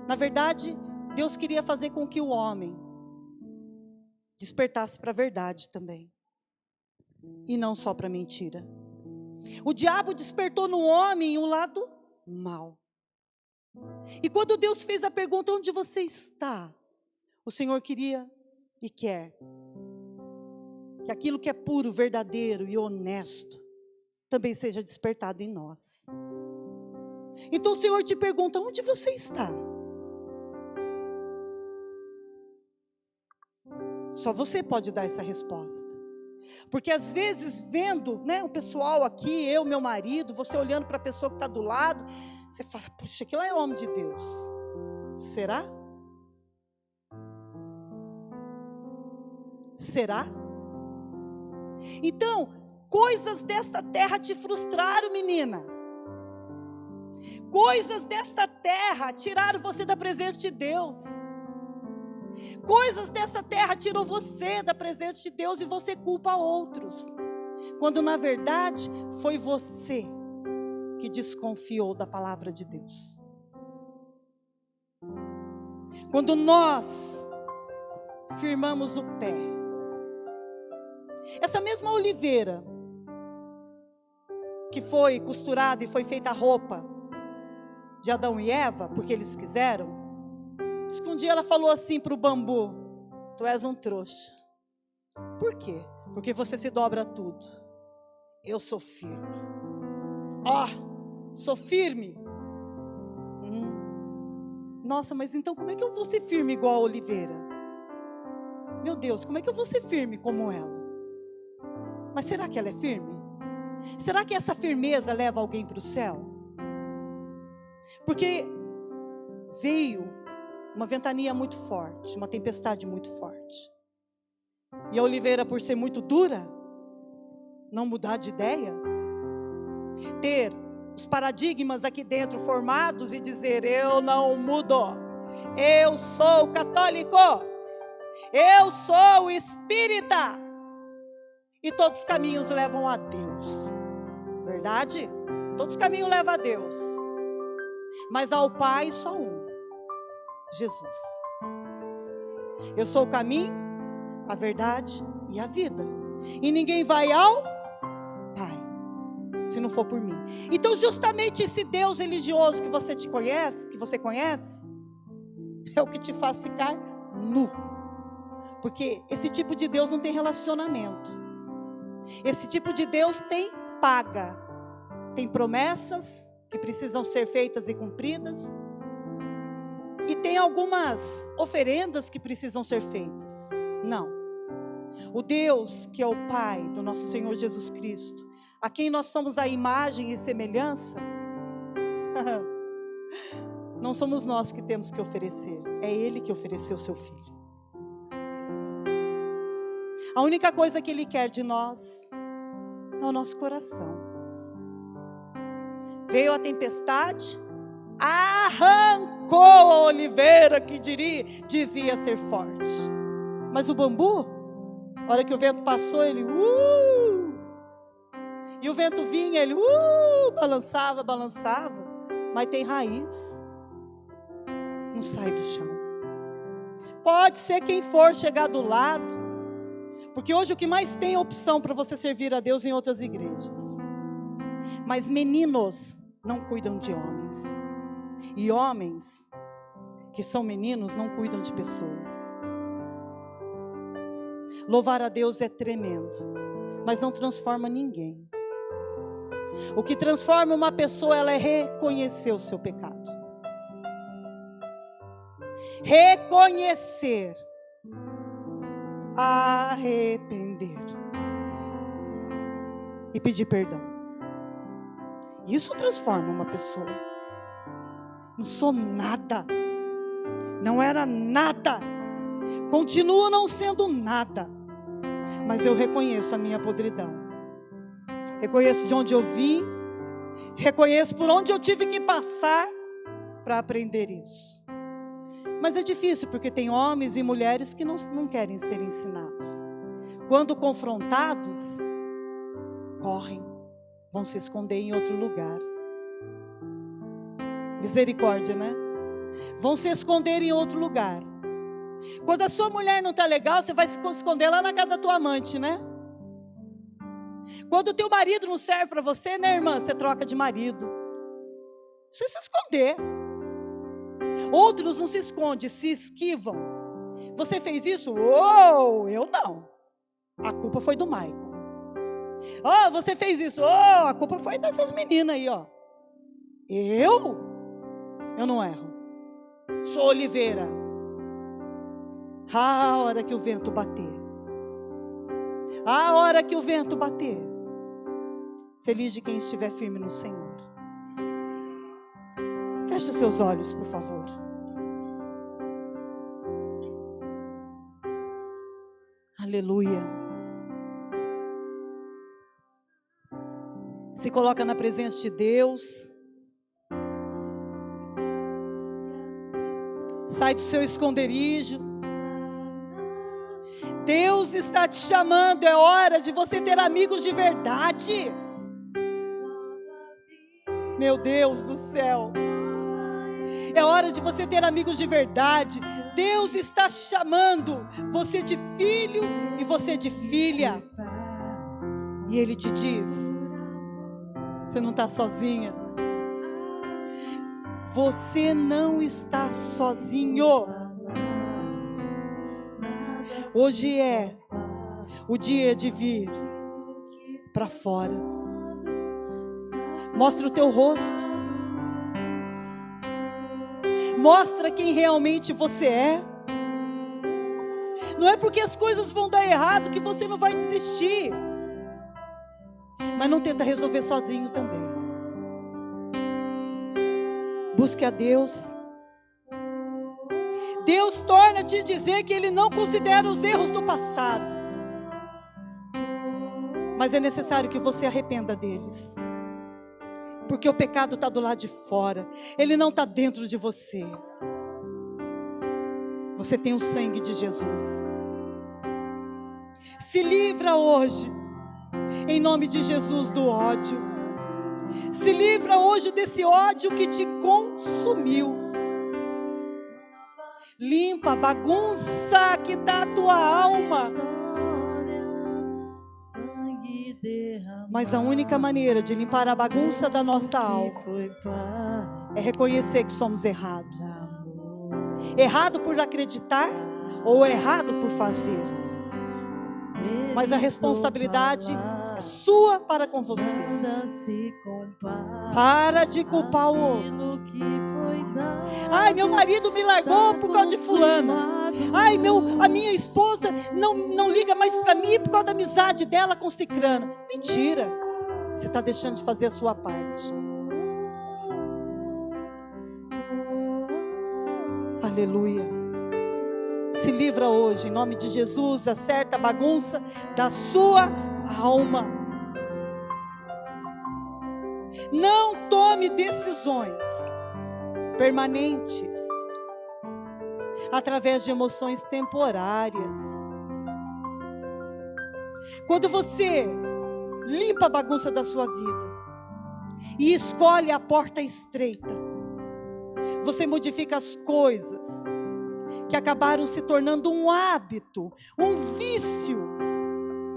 Na verdade, Deus queria fazer com que o homem despertasse para a verdade também. E não só para a mentira. O diabo despertou no homem o lado mal. E quando Deus fez a pergunta, onde você está? O Senhor queria e quer que aquilo que é puro, verdadeiro e honesto também seja despertado em nós. Então o Senhor te pergunta, onde você está? Só você pode dar essa resposta. Porque às vezes vendo, né, o pessoal aqui, eu, meu marido, você olhando para a pessoa que está do lado, você fala, puxa, aquilo é homem de Deus. Será? Será? Então, coisas desta terra te frustraram, menina. Coisas desta terra tiraram você da presença de Deus. Coisas dessa terra tirou você da presença de Deus e você culpa outros. Quando na verdade foi você que desconfiou da palavra de Deus. Quando nós firmamos o pé. Essa mesma oliveira que foi costurada e foi feita a roupa de Adão e Eva, porque eles quiseram. Diz que um dia ela falou assim para o bambu, tu és um trouxa. Por quê? Porque você se dobra a tudo. Eu sou firme. Sou firme. Nossa, mas então como é que eu vou ser firme igual a oliveira? Meu Deus, como é que eu vou ser firme como ela? Mas será que ela é firme? Será que essa firmeza leva alguém para o céu? Porque veio uma ventania muito forte, uma tempestade muito forte. E a oliveira, por ser muito dura, não mudar de ideia, ter os paradigmas aqui dentro formados e dizer, eu não mudo, eu sou católico, eu sou espírita, e todos os caminhos levam a Deus, verdade? Todos os caminhos levam a Deus, mas ao Pai só um, Jesus. Eu sou o caminho, a verdade e a vida, e ninguém vai ao Pai se não for por mim. Então justamente esse Deus religioso que você conhece, é o que te faz ficar nu, porque esse tipo de Deus não tem relacionamento, esse tipo de Deus tem paga, tem promessas que precisam ser feitas e cumpridas, e tem algumas oferendas que precisam ser feitas. Não. O Deus que é o Pai do nosso Senhor Jesus Cristo, a quem nós somos a imagem e semelhança, não somos nós que temos que oferecer, é Ele que ofereceu o seu Filho. A única coisa que Ele quer de nós é o nosso coração. Veio a tempestade, arrancou a oliveira que dizia ser forte. Mas o bambu, na hora que o vento passou, ele e o vento vinha, ele balançava, mas tem raiz, não sai do chão. Pode ser quem for chegar do lado, porque hoje o que mais tem é opção para você servir a Deus em outras igrejas. Mas meninos não cuidam de homens, e homens que são meninos não cuidam de pessoas. Louvar a Deus é tremendo, mas não transforma ninguém. O que transforma uma pessoa, ela é reconhecer o seu pecado. Reconhecer. Arrepender. E pedir perdão. Isso transforma uma pessoa. Não sou nada. Não era nada. Continuo não sendo nada. Mas eu reconheço a minha podridão. Reconheço de onde eu vim. Reconheço por onde eu tive que passar para aprender isso. Mas é difícil, porque tem homens e mulheres que não querem ser ensinados. Quando confrontados, correm, vão se esconder em outro lugar. Misericórdia, né? Vão se esconder em outro lugar. Quando a sua mulher não está legal, você vai se esconder lá na casa da tua amante, né? Quando o teu marido não serve para você, né, irmã? Você troca de marido. Isso é se esconder. Outros não se escondem, se esquivam. Você fez isso? Eu não. A culpa foi do Maico. Você fez isso? A culpa foi dessas meninas aí, ó. Eu não erro. Sou oliveira. A hora que o vento bater. A hora que o vento bater. Feliz de quem estiver firme no Senhor. Feche os seus olhos, por favor. Aleluia. Se coloca na presença de Deus. Sai do seu esconderijo. Deus está te chamando. É hora de você ter amigos de verdade. Meu Deus do céu. É hora de você ter amigos de verdade. Deus está chamando você de filho e você de filha. E Ele te diz: você não está sozinha. Você não está sozinho. Hoje é o dia de vir para fora. Mostra o teu rosto. Mostra quem realmente você é. Não é porque as coisas vão dar errado que você não vai desistir. Mas não tenta resolver sozinho também. Busque a Deus. Deus torna a te dizer que Ele não considera os erros do passado. Mas é necessário que você arrependa deles. Porque o pecado está do lado de fora. Ele não está dentro de você. Você tem o sangue de Jesus. Se livra hoje, em nome de Jesus, do ódio. Se livra hoje desse ódio que te consumiu. Limpa a bagunça que está a tua alma. Mas a única maneira de limpar a bagunça da nossa alma é reconhecer que somos errados. Errado por acreditar ou errado por fazer. Mas a responsabilidade é sua para com você. Para de culpar o outro. Ai, meu marido me largou por causa de fulano. Ai, a minha esposa não liga mais para mim por causa da amizade dela com cicrano. Mentira. Você está deixando de fazer a sua parte. Aleluia. Se livra hoje, em nome de Jesus, acerta a bagunça da sua alma. Não tome decisões permanentes através de emoções temporárias. Quando você limpa a bagunça da sua vida e escolhe a porta estreita, você modifica as coisas que acabaram se tornando um hábito, um vício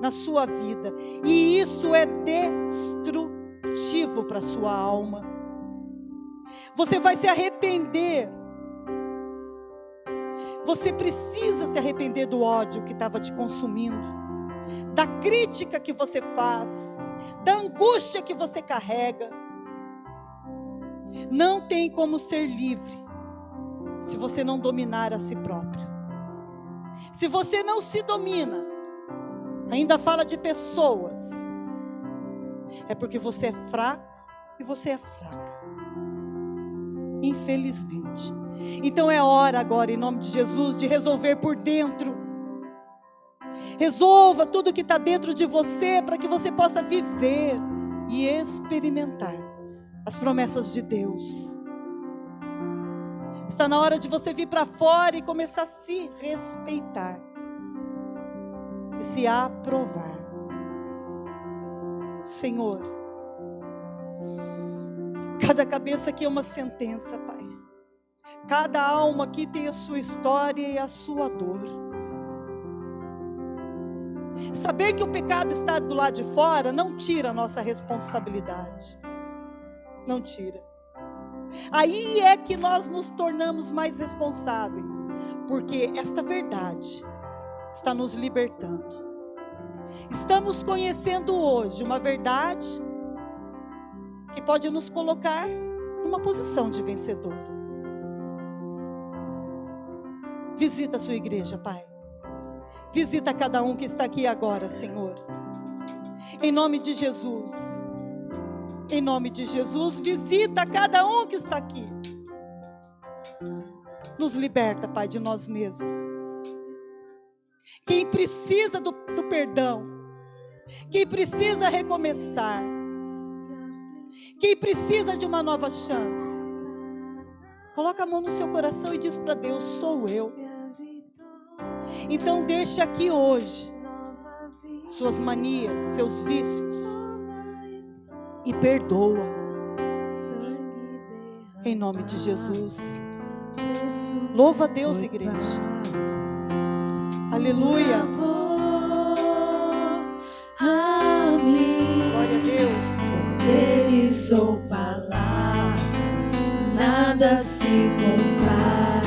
na sua vida, e isso é destrutivo para a sua alma. Você vai se arrepender. Você precisa se arrepender do ódio que estava te consumindo, da crítica que você faz, da angústia que você carrega. Não tem como ser livre se você não dominar a si próprio. Se você não se domina, ainda fala de pessoas, é porque você é fraco e você é fraca, infelizmente. Então é hora agora, em nome de Jesus, de resolver por dentro. Resolva tudo que está dentro de você, para que você possa viver e experimentar as promessas de Deus. Está na hora de você vir para fora e começar a se respeitar e se aprovar. Senhor, cada cabeça aqui é uma sentença, Pai. Cada alma aqui tem a sua história e a sua dor. Saber que o pecado está do lado de fora não tira a nossa responsabilidade. Não tira. Aí é que nós nos tornamos mais responsáveis, porque esta verdade está nos libertando. Estamos conhecendo hoje uma verdade que pode nos colocar numa posição de vencedor. Visita a sua igreja, Pai. Visita cada um que está aqui agora, Senhor. Em nome de Jesus. Em nome de Jesus, visita cada um que está aqui. Nos liberta, Pai, de nós mesmos. Quem precisa do perdão, quem precisa recomeçar, quem precisa de uma nova chance, coloca a mão no seu coração e diz para Deus: sou eu. Então deixa aqui hoje suas manias, seus vícios, e perdoa, em nome de Jesus. Louva a Deus, igreja. Aleluia. Glória a Deus. Poderes sou palavras, nada se compara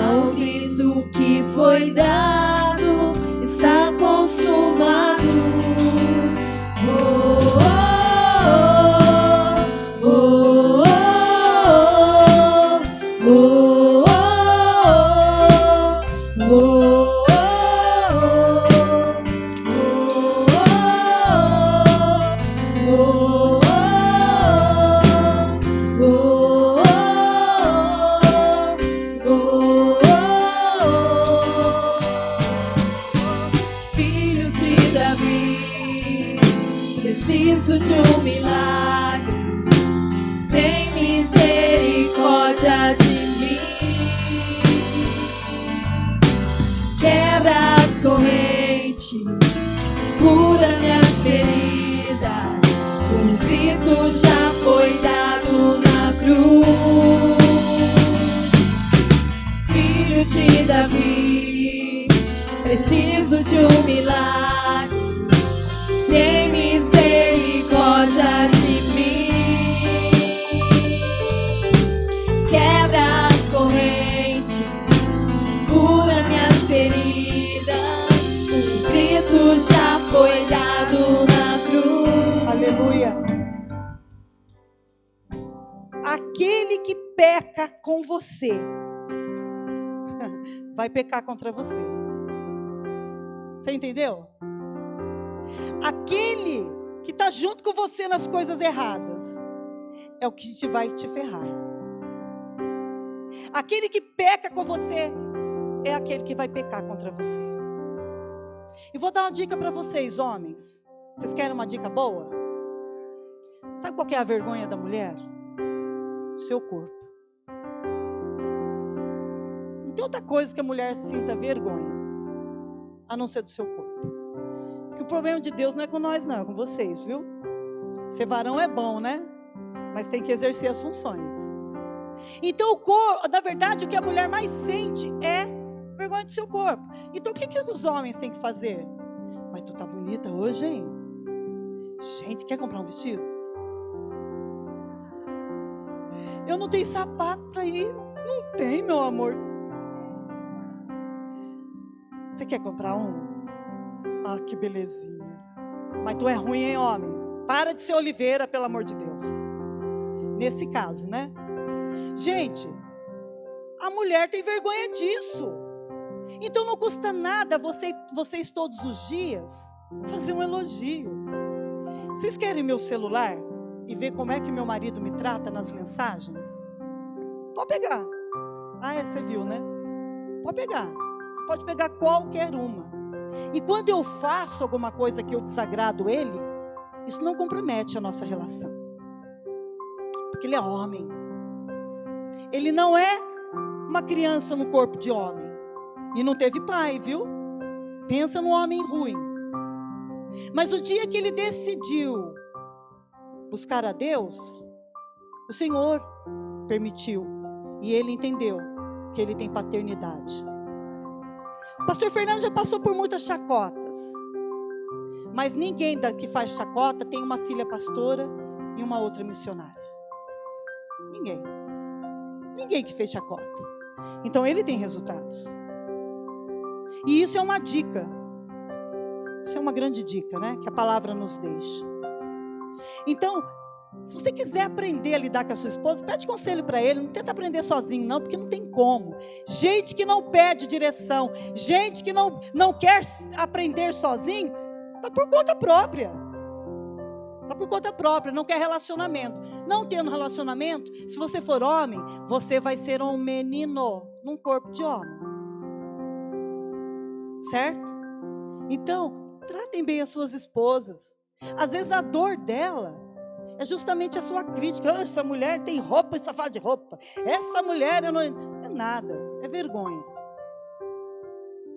ao grito que foi dado, está consumado. Preciso de um milagre, tem misericórdia de mim. Quebra as correntes, cura minhas feridas. Um grito já foi dado na cruz. Filho de Davi, preciso de um milagre, tem misericórdia de mim. Quebra as correntes, cura minhas feridas. Um grito já foi dado na cruz. peca com você, vai pecar contra você. Você entendeu? Aquele que está junto com você nas coisas erradas é o que vai te ferrar. Aquele que peca com você é aquele que vai pecar contra você. E vou dar uma dica para vocês, homens. Vocês querem uma dica boa? Sabe qual que é a vergonha da mulher? O seu corpo. Não tem outra coisa que a mulher sinta vergonha, a não ser do seu corpo. Porque o problema de Deus não é com nós, não, é com vocês, viu? Ser varão é bom, né? Mas tem que exercer as funções. Então, na verdade, o que a mulher mais sente é vergonha do seu corpo. Então, o que os homens têm que fazer? Mas tu tá bonita hoje, hein? Gente, quer comprar um vestido? Eu não tenho sapato para ir. Não tem, meu amor. Você quer comprar um? Ah, que belezinha. Mas tu é ruim, hein, homem? Para de ser Oliveira, pelo amor de Deus. Nesse caso, né? Gente, a mulher tem vergonha disso. Então não custa nada vocês todos os dias fazer um elogio. Vocês querem meu celular e ver como é que meu marido me trata nas mensagens? Pode pegar. Ah, você viu, né? Pode pegar. Você pode pegar qualquer uma. E quando eu faço alguma coisa que eu desagrado ele, isso não compromete a nossa relação. Porque ele é homem. Ele não é uma criança no corpo de homem. E não teve pai, viu? Pensa no homem ruim. Mas o dia que ele decidiu buscar a Deus, o Senhor permitiu. E ele entendeu que ele tem paternidade. O pastor Fernando já passou por muitas chacotas. Mas ninguém que faz chacota tem uma filha pastora e uma outra missionária. Ninguém. Ninguém que fez chacota. Então ele tem resultados. E isso é uma dica. Isso é uma grande dica, né? Que a palavra nos deixa. Então, se você quiser aprender a lidar com a sua esposa, pede conselho para ele. Não tenta aprender sozinho, não, porque não tem como. Gente que não pede direção, gente que não quer aprender sozinho, está por conta própria. Está por conta própria, não quer relacionamento. Não tendo relacionamento, se você for homem, você vai ser um menino num corpo de homem. Certo? Então, tratem bem as suas esposas. Às vezes a dor dela é justamente a sua crítica. Oh, essa mulher tem roupa e só fala de roupa. Essa mulher não é nada, é vergonha.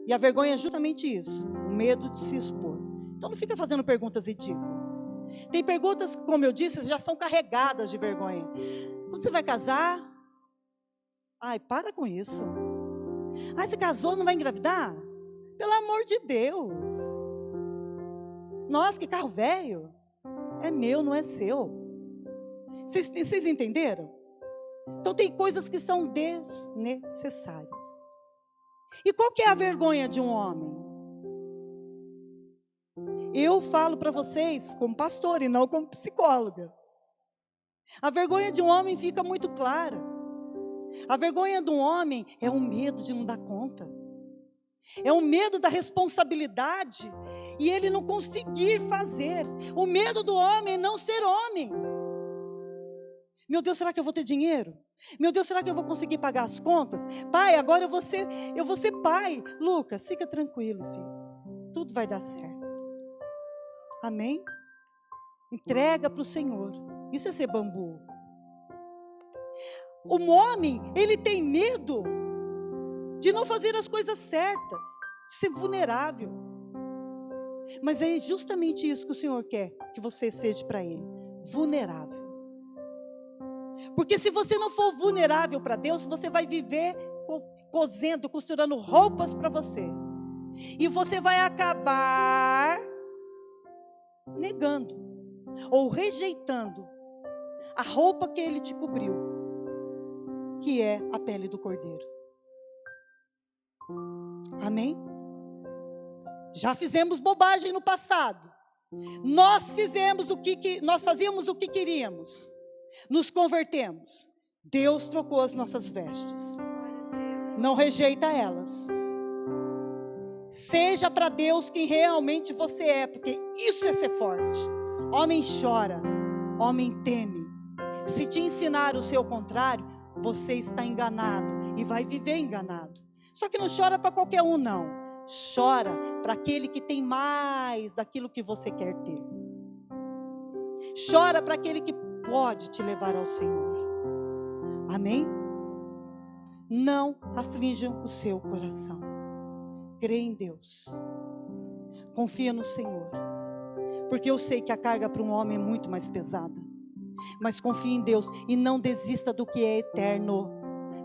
E a vergonha é justamente isso, o medo de se expor. Então não fica fazendo perguntas ridículas. Tem perguntas que, como eu disse, já são carregadas de vergonha. Quando você vai casar? Ai, para com isso. Ai, você casou, não vai engravidar? Pelo amor de Deus. Nossa, que carro velho. É meu, não é seu. Vocês entenderam? Então tem coisas que são desnecessárias. E qual que é a vergonha de um homem? Eu falo para vocês como pastor e não como psicóloga. A vergonha de um homem fica muito clara. A vergonha de um homem é o medo de não dar conta. É o medo da responsabilidade e ele não conseguir fazer. O medo do homem é não ser homem. Meu Deus, será que eu vou ter dinheiro? Meu Deus, será que eu vou conseguir pagar as contas? Pai, agora eu vou ser pai. Lucas, fica tranquilo, filho. Tudo vai dar certo. Amém? Entrega para o Senhor. Isso é ser bambu. O homem, ele tem medo de não fazer as coisas certas, de ser vulnerável. Mas é justamente isso que o Senhor quer que você seja para Ele, vulnerável. Porque se você não for vulnerável para Deus, você vai viver cosendo, costurando roupas para você. E você vai acabar negando ou rejeitando a roupa que Ele te cobriu, que é a pele do cordeiro. Amém? Já fizemos bobagem no passado. Nós fazíamos o que queríamos. Nos convertemos. Deus trocou as nossas vestes. Não rejeita elas. Seja para Deus quem realmente você é, porque isso é ser forte. Homem chora, homem teme. Se te ensinar o seu contrário, você está enganado e vai viver enganado. Só que não chora para qualquer um, não. Chora para aquele que tem mais daquilo que você quer ter. Chora para aquele que pode te levar ao Senhor. Amém? Não aflijam o seu coração. Crê em Deus. Confia no Senhor. Porque eu sei que a carga para um homem é muito mais pesada. Mas confie em Deus e não desista do que é eterno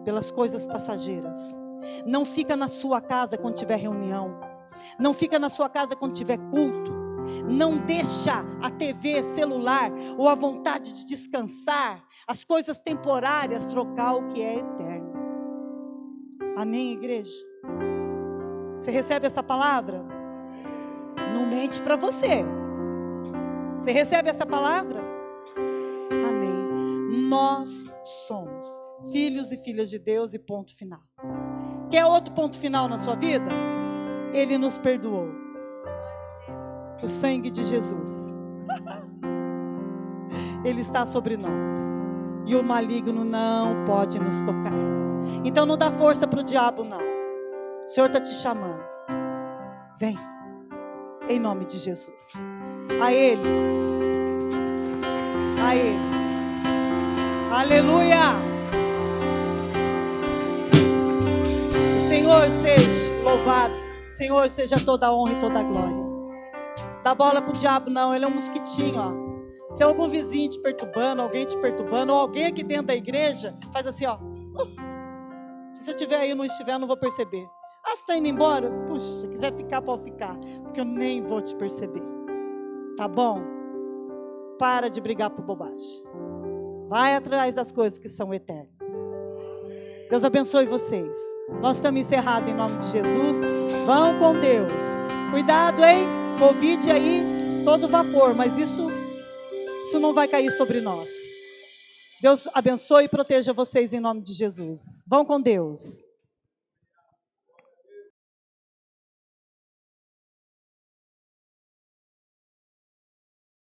pelas coisas passageiras. Não fica na sua casa quando tiver reunião. Não fica na sua casa quando tiver culto. Não deixa a TV, celular ou a vontade de descansar, as coisas temporárias, trocar o que é eterno. Amém, igreja? Você recebe essa palavra? Não mente para você. Você recebe essa palavra? Amém. Nós somos filhos e filhas de Deus e ponto final. Quer outro ponto final na sua vida? Ele nos perdoou. O sangue de Jesus. Ele está sobre nós. E o maligno não pode nos tocar. Então não dá força para o diabo, não. O Senhor está te chamando. Vem. Em nome de Jesus. A Ele. A Ele. Aleluia. O Senhor seja louvado. O Senhor seja toda a honra e toda a glória. Dá bola pro diabo não, ele é um mosquitinho, ó. Se tem algum vizinho te perturbando, alguém te perturbando, ou alguém aqui dentro da igreja, faz assim, ó. Se você estiver aí e não estiver, eu não vou perceber. Ah, você está indo embora? Puxa, se quiser ficar, pode ficar, porque eu nem vou te perceber. Tá bom? Para de brigar por bobagem. Vai atrás das coisas que são eternas. Deus abençoe vocês. Nós estamos encerrados em nome de Jesus. Vão com Deus. Cuidado, hein? Covid aí, todo vapor, mas isso não vai cair sobre nós. Deus abençoe e proteja vocês em nome de Jesus. Vão com Deus.